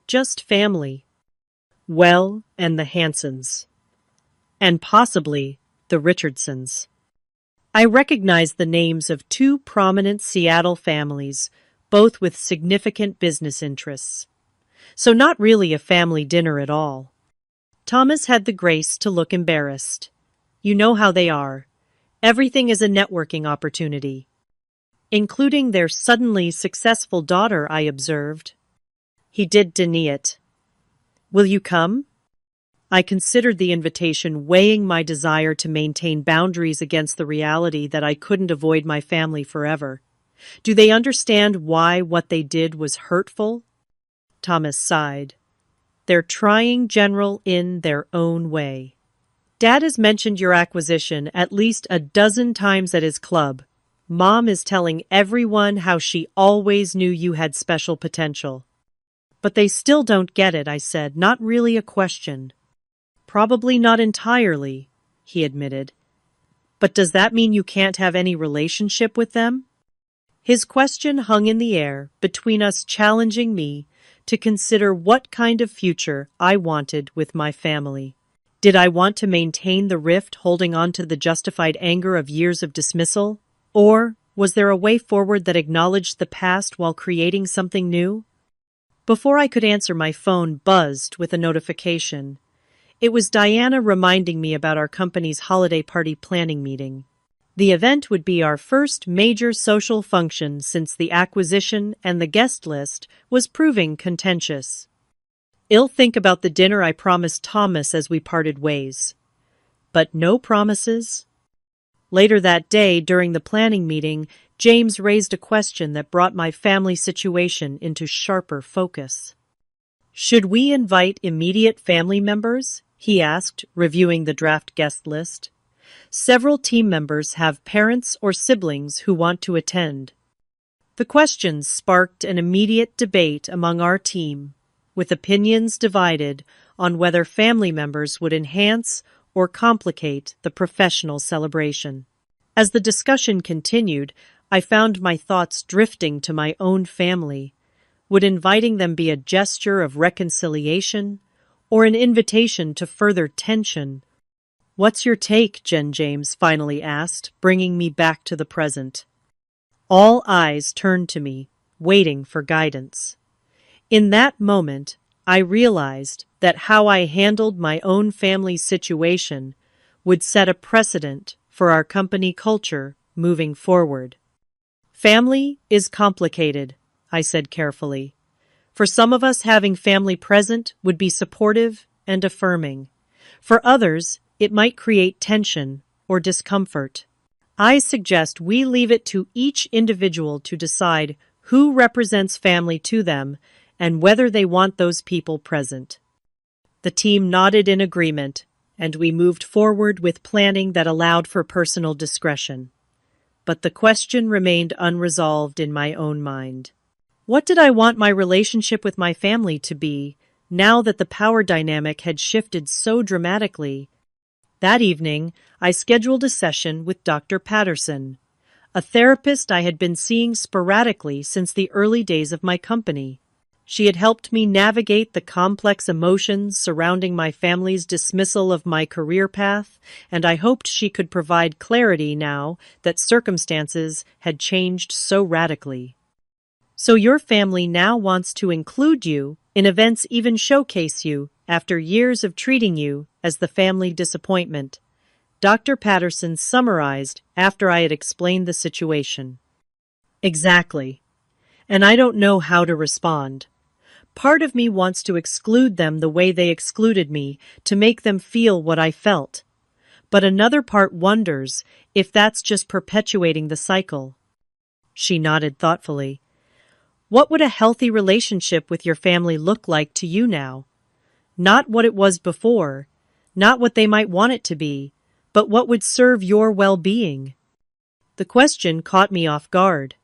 "Just family?" "Well, and the Hansons. And possibly the Richardsons." I recognized the names of 2 prominent Seattle families, both with significant business interests. So not really a family dinner at all. Thomas had the grace to look embarrassed. "You know how they are. Everything is a networking opportunity." "Including their suddenly successful daughter," I observed. He did deny it. "Will you come?" I considered the invitation, weighing my desire to maintain boundaries against the reality that I couldn't avoid my family forever. "Do they understand why what they did was hurtful?" Thomas sighed. "They're trying, General, in their own way. Dad has mentioned your acquisition at least a dozen times at his club. Mom is telling everyone how she always knew you had special potential." "But they still don't get it," I said, not really a question. "Probably not entirely," he admitted. "But does that mean you can't have any relationship with them?" His question hung in the air, between us, challenging me to consider what kind of future I wanted with my family. Did I want to maintain the rift, holding on to the justified anger of years of dismissal? Or Was there a way forward that acknowledged the past while creating something new? Before I could answer, my phone buzzed with a notification. It was Diana reminding me about our company's holiday party planning meeting. The event would be our first major social function since the acquisition, and the guest list was proving contentious. I'll think about the dinner I promised Thomas as we parted ways. But no promises. Later that day, during the planning meeting, James raised a question that brought my family situation into sharper focus. "Should we invite immediate family members?" he asked, reviewing the draft guest list. "Several team members have parents or siblings who want to attend." The questions sparked an immediate debate among our team, with opinions divided on whether family members would enhance or complicate the professional celebration. As the discussion continued, I found my thoughts drifting to my own family. Would inviting them be a gesture of reconciliation or an invitation to further tension? "What's your take?" Jen James finally asked, bringing me back to the present. All eyes turned to me, waiting for guidance. In that moment, I realized that how I handled my own family's situation would set a precedent for our company culture moving forward. "Family is complicated," I said carefully. "For some of us, having family present would be supportive and affirming. For others, it might create tension or discomfort. I suggest we leave it to each individual to decide who represents family to them and whether they want those people present." The team nodded in agreement, and we moved forward with planning that allowed for personal discretion. But the question remained unresolved in my own mind. What did I want my relationship with my family to be, now that the power dynamic had shifted so dramatically? That evening, I scheduled a session with Dr. Patterson, a therapist I had been seeing sporadically since the early days of my company. She had helped me navigate the complex emotions surrounding my family's dismissal of my career path, and I hoped she could provide clarity now that circumstances had changed so radically. "So your family now wants to include you in events, even showcase you, after years of treating you as the family disappointment," Dr. Patterson summarized after I had explained the situation. "Exactly. And I don't know how to respond. Part of me wants to exclude them the way they excluded me, to make them feel what I felt. But another part wonders if that's just perpetuating the cycle." She nodded thoughtfully. "What would a healthy relationship with your family look like to you now? Not what it was before, not what they might want it to be, but what would serve your well-being?" The question caught me off guard.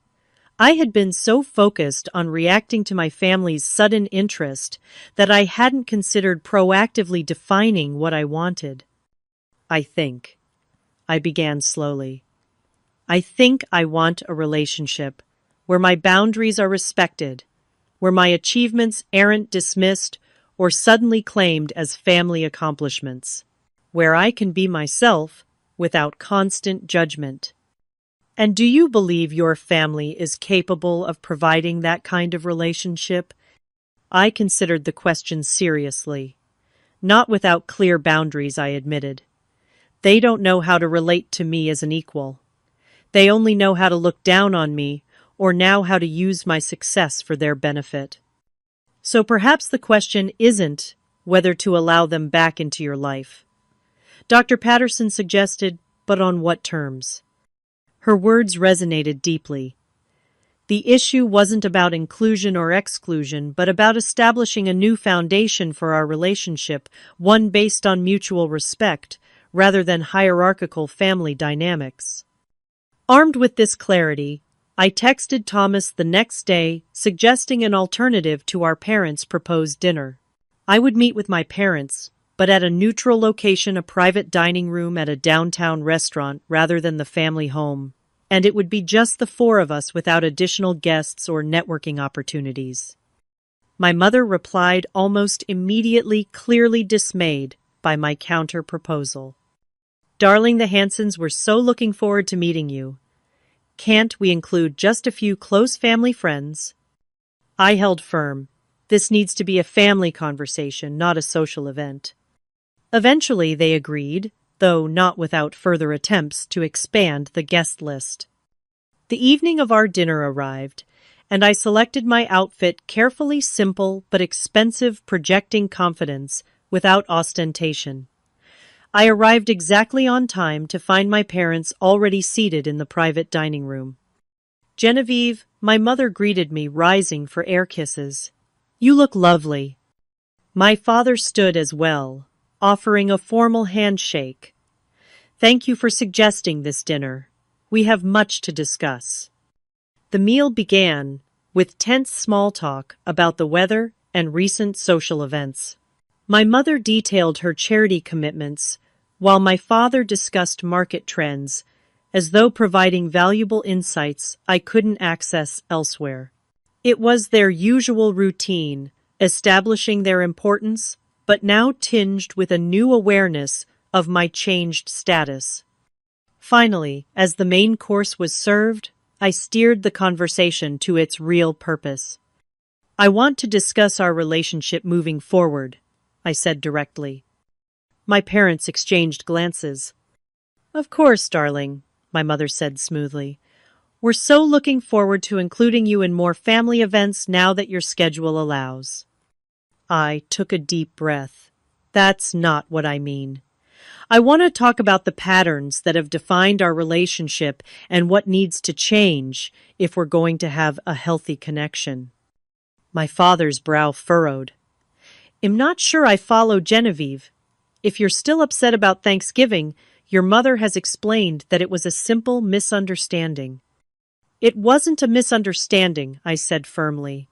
I had been so focused on reacting to my family's sudden interest that I hadn't considered proactively defining what I wanted. I began slowly. I think I want a relationship where my boundaries are respected, where my achievements aren't dismissed or suddenly claimed as family accomplishments, where I can be myself without constant judgment. "And do you believe your family is capable of providing that kind of relationship?" I considered the question seriously. "Not without clear boundaries," I admitted. "They don't know how to relate to me as an equal. They only know how to look down on me, or now how to use my success for their benefit." So perhaps the question isn't whether to allow them back into your life. Dr. Patterson suggested, but on what terms? Her words resonated deeply. The issue wasn't about inclusion or exclusion, but about establishing a new foundation for our relationship, one based on mutual respect, rather than hierarchical family dynamics. Armed with this clarity, I texted Thomas the next day, suggesting an alternative to our parents' proposed dinner. I would meet with my parents, but at a neutral location, a private dining room at a downtown restaurant rather than the family home. And it would be just the four of us without additional guests or networking opportunities. My mother replied almost immediately, clearly dismayed by my counter-proposal. "Darling, the Hansons were so looking forward to meeting you. Can't we include just a few close family friends? I held firm. This needs to be a family conversation, not a social event. Eventually, they agreed, though not without further attempts to expand the guest list. The evening of our dinner arrived, and I selected my outfit carefully, simple but expensive, projecting confidence without ostentation. I arrived exactly on time to find my parents already seated in the private dining room. Genevieve, my mother greeted me, rising for air kisses. You look lovely. My father stood as well, offering a formal handshake. Thank you for suggesting this dinner. We have much to discuss. The meal began with tense small talk about the weather and recent social events. My mother detailed her charity commitments, while my father discussed market trends, as though providing valuable insights I couldn't access elsewhere. It was their usual routine, establishing their importance, but now tinged with a new awareness of my changed status. Finally, as the main course was served, I steered the conversation to its real purpose. I want to discuss our relationship moving forward, I said directly. My parents exchanged glances. Of course, darling, my mother said smoothly. We're so looking forward to including you in more family events now that your schedule allows. I took a deep breath. That's not what I mean. I want to talk about the patterns that have defined our relationship and what needs to change if we're going to have a healthy connection. My father's brow furrowed. I'm not sure I follow, Genevieve. If you're still upset about Thanksgiving, your mother has explained that it was a simple misunderstanding. It wasn't a misunderstanding, I said firmly.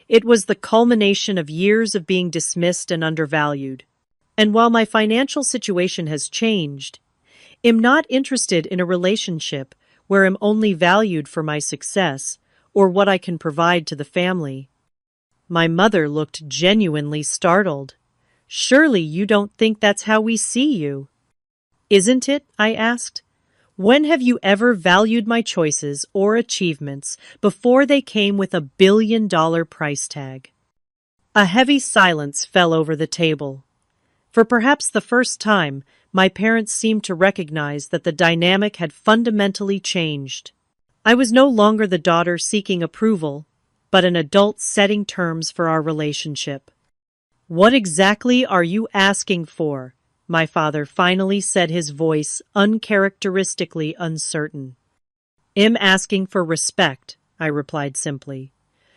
It was the culmination of years of being dismissed and undervalued. And while my financial situation has changed, I'm not interested in a relationship where I'm only valued for my success or what I can provide to the family. My mother looked genuinely startled. Surely you don't think that's how we see you. Isn't it? I asked. When have you ever valued my choices or achievements before they came with $1 billion price tag? A heavy silence fell over the table. For perhaps the first time, my parents seemed to recognize that the dynamic had fundamentally changed. I was no longer the daughter seeking approval, but an adult setting terms for our relationship. What exactly are you asking for? My father finally said, his voice uncharacteristically uncertain. I'm asking for respect, I replied simply.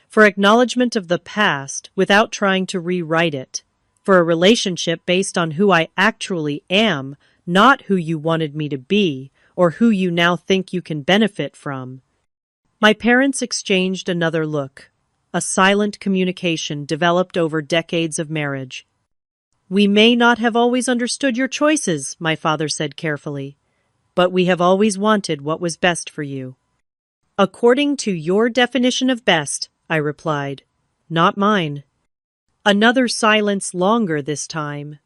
For acknowledgement of the past without trying to rewrite it. For a relationship based on who I actually am, not who you wanted me to be, or who you now think you can benefit from. My parents exchanged another look. A silent communication developed over decades of marriage. We may not have always understood your choices, my father said carefully, but we have always wanted what was best for you. According to your definition of best, I replied, not mine. Another silence, longer this time.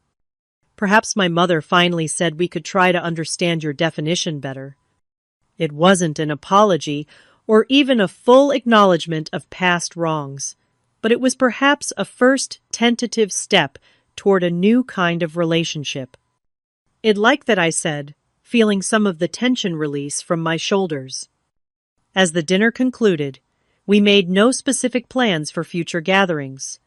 Perhaps my mother finally said we could try to understand your definition better. It wasn't an apology or even a full acknowledgement of past wrongs, but it was perhaps a first tentative step toward a new kind of relationship. I'd like that, I said, feeling some of the tension release from my shoulders. As the dinner concluded, we made no specific plans for future gatherings.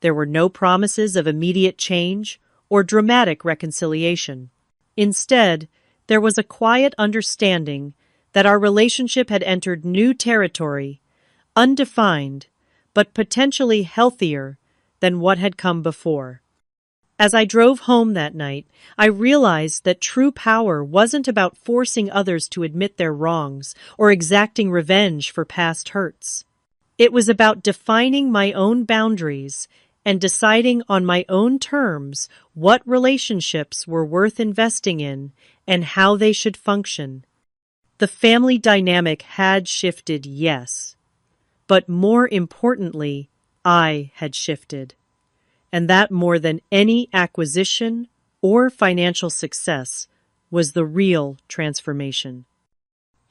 There were no promises of immediate change or dramatic reconciliation. Instead, there was a quiet understanding that our relationship had entered new territory, undefined, but potentially healthier than what had come before. As I drove home that night, I realized that true power wasn't about forcing others to admit their wrongs or exacting revenge for past hurts. It was about defining my own boundaries and deciding on my own terms what relationships were worth investing in and how they should function. The family dynamic had shifted, yes, but more importantly, I had shifted. And that more than any acquisition or financial success was the real transformation.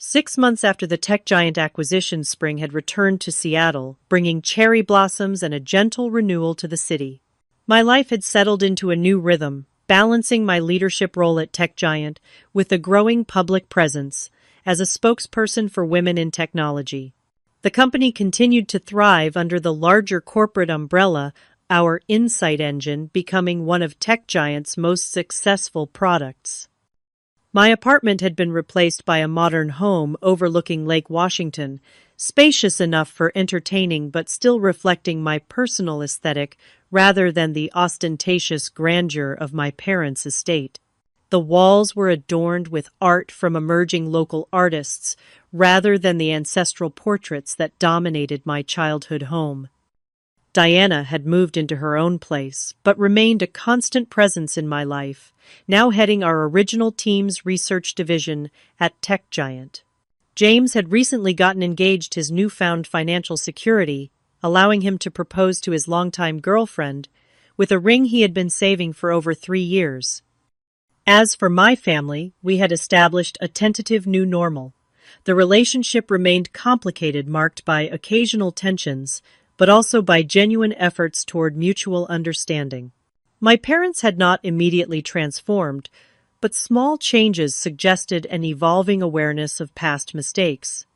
6 months after the tech giant acquisition, spring had returned to Seattle, bringing cherry blossoms and a gentle renewal to the city. My life had settled into a new rhythm, balancing my leadership role at Tech Giant with a growing public presence as a spokesperson for women in technology. The company continued to thrive under the larger corporate umbrella, our Insight Engine becoming one of Tech Giant's most successful products. My apartment had been replaced by a modern home overlooking Lake Washington, spacious enough for entertaining but still reflecting my personal aesthetic rather than the ostentatious grandeur of my parents' estate. The walls were adorned with art from emerging local artists rather than the ancestral portraits that dominated my childhood home. Diana had moved into her own place, but remained a constant presence in my life, now heading our original team's research division at Tech Giant. James had recently gotten engaged, his newfound financial security, allowing him to propose to his longtime girlfriend with a ring he had been saving for over 3 years. As for my family, we had established a tentative new normal. The relationship remained complicated, marked by occasional tensions, but also by genuine efforts toward mutual understanding. My parents had not immediately transformed, but small changes suggested an evolving awareness of past mistakes.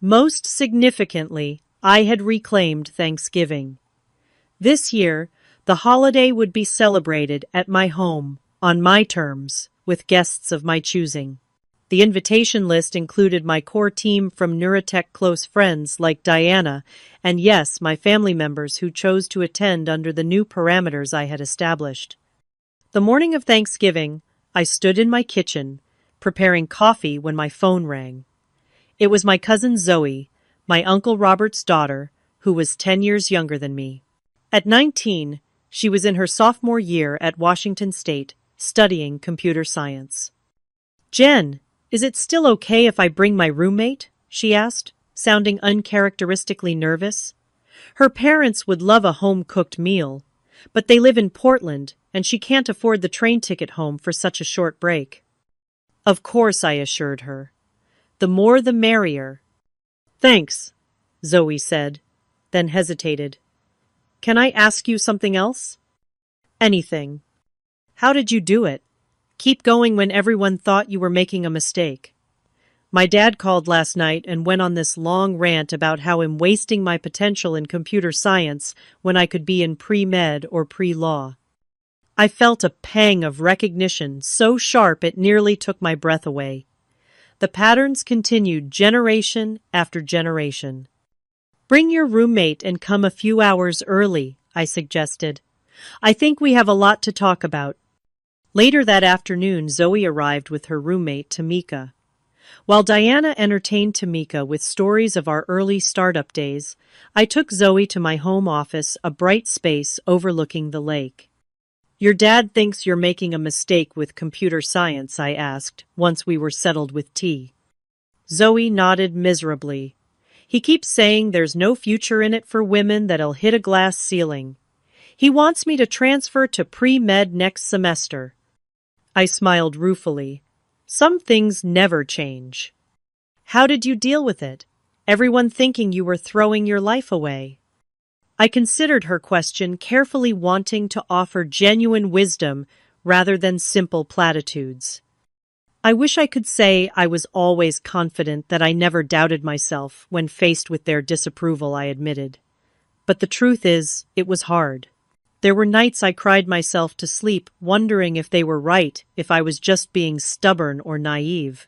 Most significantly, I had reclaimed Thanksgiving. This year, the holiday would be celebrated at my home, on my terms, with guests of my choosing. The invitation list included my core team from Neuratech close friends like Diana, and yes, my family members who chose to attend under the new parameters I had established. The morning of Thanksgiving, I stood in my kitchen, preparing coffee when my phone rang. It was my cousin Zoe, my Uncle Robert's daughter, who was 10 years younger than me. At 19, she was in her sophomore year at Washington State, studying computer science. "Jen, is it still okay if I bring my roommate?" she asked, sounding uncharacteristically nervous. Her parents would love a home-cooked meal, but they live in Portland, and she can't afford the train ticket home for such a short break. "Of course," I assured her. "The more the merrier." "Thanks," Zoe said, then hesitated. "Can I ask you something else?" "Anything." "How did you do it? Keep going when everyone thought you were making a mistake." "My dad called last night and went on this long rant about how I'm wasting my potential in computer science when I could be in pre-med or pre-law." I felt a pang of recognition so sharp it nearly took my breath away. The patterns continued generation after generation. "Bring your roommate and come a few hours early," I suggested. "I think we have a lot to talk about." Later that afternoon, Zoe arrived with her roommate, Tamika. While Diana entertained Tamika with stories of our early startup days, I took Zoe to my home office, a bright space overlooking the lake. "Your dad thinks you're making a mistake with computer science," I asked, once we were settled with tea. Zoe nodded miserably. "He keeps saying there's no future in it for women, that'll hit a glass ceiling. He wants me to transfer to pre-med next semester." I smiled ruefully. Some things never change. "How did you deal with it? Everyone thinking you were throwing your life away." I considered her question carefully, wanting to offer genuine wisdom rather than simple platitudes. "I wish I could say I was always confident, that I never doubted myself when faced with their disapproval," I admitted. "But the truth is, it was hard. There were nights I cried myself to sleep, wondering if they were right, if I was just being stubborn or naive."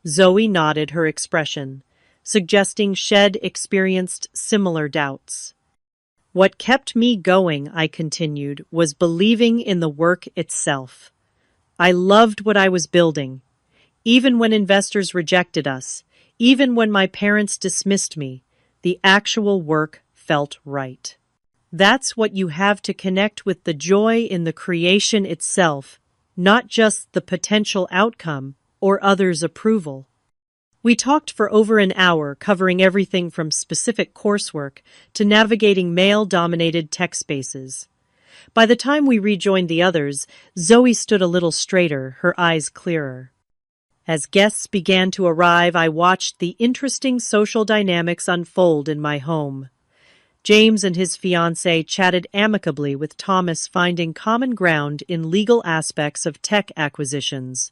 Zoe nodded her expression, suggesting she'd experienced similar doubts. "What kept me going," I continued, "was believing in the work itself. I loved what I was building. Even when investors rejected us, even when my parents dismissed me, the actual work felt right. That's what you have to connect with, the joy in the creation itself, not just the potential outcome or others' approval." We talked for over an hour, covering everything from specific coursework to navigating male-dominated tech spaces. By the time we rejoined the others, Zoe stood a little straighter, her eyes clearer. As guests began to arrive, I watched the interesting social dynamics unfold in my home. James and his fiancée chatted amicably with Thomas, finding common ground in legal aspects of tech acquisitions.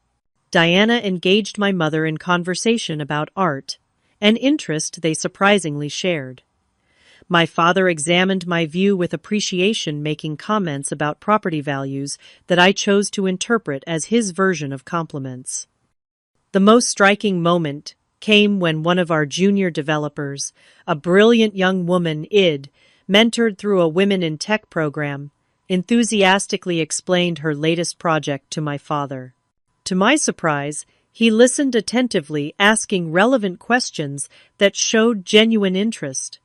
Diana engaged my mother in conversation about art, an interest they surprisingly shared. My father examined my view with appreciation, making comments about property values that I chose to interpret as his version of compliments. The most striking moment came when one of our junior developers, a brilliant young woman, mentored through a Women in Tech program, enthusiastically explained her latest project to my father. To my surprise, he listened attentively, asking relevant questions that showed genuine interest.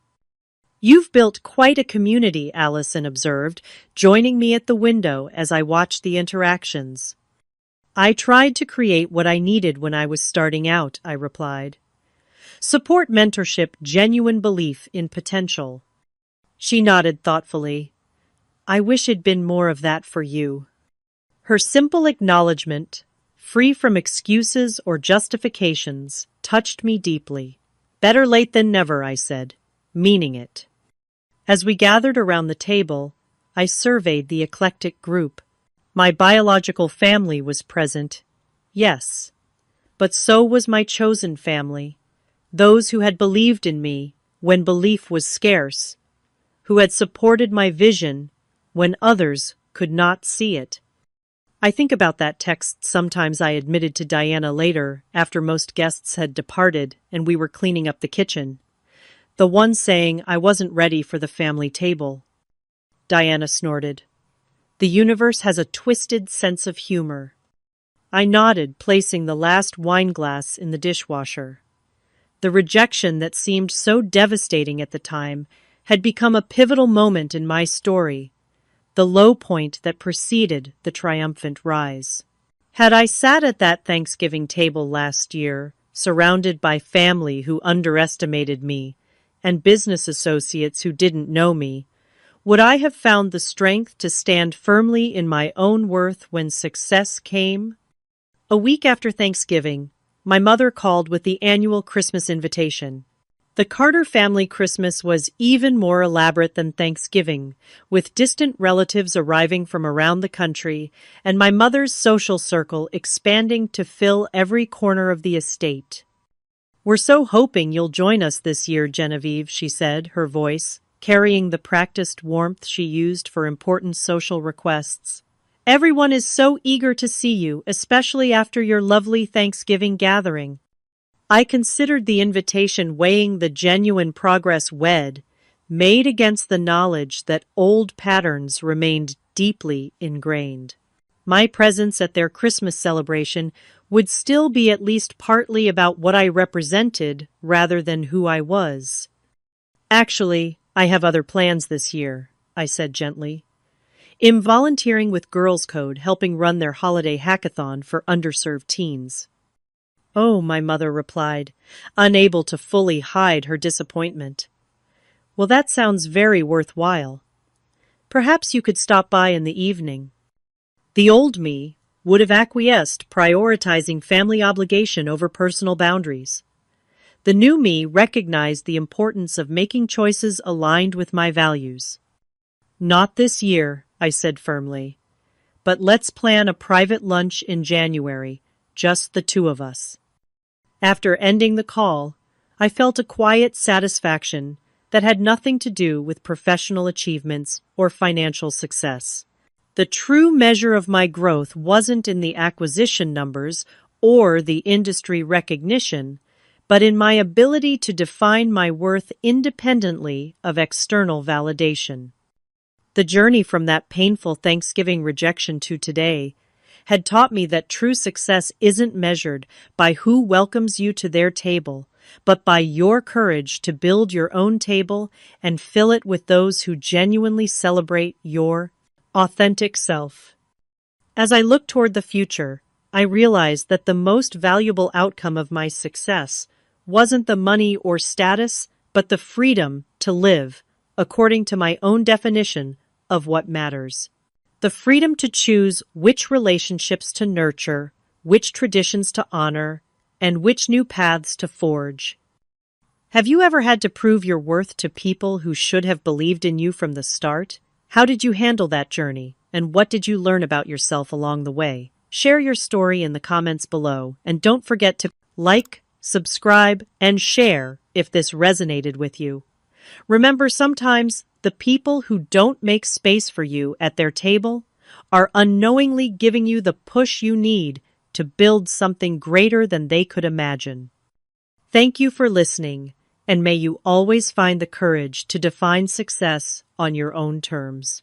"You've built quite a community," Allison observed, joining me at the window as I watched the interactions. "I tried to create what I needed when I was starting out," I replied. "Support, mentorship, genuine belief in potential." She nodded thoughtfully. "I wish it'd been more of that for you." Her simple acknowledgement, free from excuses or justifications, touched me deeply. "Better late than never," I said, meaning it. As we gathered around the table, I surveyed the eclectic group. My biological family was present, yes, but so was my chosen family, those who had believed in me when belief was scarce, who had supported my vision when others could not see it. "I think about that text sometimes," I admitted to Diana later, after most guests had departed and we were cleaning up the kitchen. "The one saying I wasn't ready for the family table." Diana snorted. "The universe has a twisted sense of humor." I nodded, placing the last wine glass in the dishwasher. The rejection that seemed so devastating at the time had become a pivotal moment in my story, the low point that preceded the triumphant rise. Had I sat at that Thanksgiving table last year, surrounded by family who underestimated me and business associates who didn't know me, would I have found the strength to stand firmly in my own worth when success came? A week after Thanksgiving, my mother called with the annual Christmas invitation. The Carter family Christmas was even more elaborate than Thanksgiving, with distant relatives arriving from around the country and my mother's social circle expanding to fill every corner of the estate. "We're so hoping you'll join us this year, Genevieve," she said, her voice carrying the practiced warmth she used for important social requests. "Everyone is so eager to see you, especially after your lovely Thanksgiving gathering." I considered the invitation, weighing the genuine progress made against the knowledge that old patterns remained deeply ingrained. My presence at their Christmas celebration would still be at least partly about what I represented rather than who I was. "Actually, I have other plans this year," I said gently. "I'm volunteering with Girls Code, helping run their holiday hackathon for underserved teens." "Oh," my mother replied, unable to fully hide her disappointment. "Well, that sounds very worthwhile. Perhaps you could stop by in the evening." The old me would have acquiesced, prioritizing family obligation over personal boundaries. The new me recognized the importance of making choices aligned with my values. "Not this year," I said firmly. "But let's plan a private lunch in January, just the two of us." After ending the call, I felt a quiet satisfaction that had nothing to do with professional achievements or financial success. The true measure of my growth wasn't in the acquisition numbers or the industry recognition, but in my ability to define my worth independently of external validation. The journey from that painful Thanksgiving rejection to today had taught me that true success isn't measured by who welcomes you to their table, but by your courage to build your own table and fill it with those who genuinely celebrate your authentic self. As I look toward the future, I realized that the most valuable outcome of my success wasn't the money or status, but the freedom to live according to my own definition of what matters. The freedom to choose which relationships to nurture, which traditions to honor, and which new paths to forge. Have you ever had to prove your worth to people who should have believed in you from the start? How did you handle that journey, and what did you learn about yourself along the way? Share your story in the comments below, and don't forget to like, subscribe, and share if this resonated with you. Remember, sometimes the people who don't make space for you at their table are unknowingly giving you the push you need to build something greater than they could imagine. Thank you for listening, and may you always find the courage to define success on your own terms.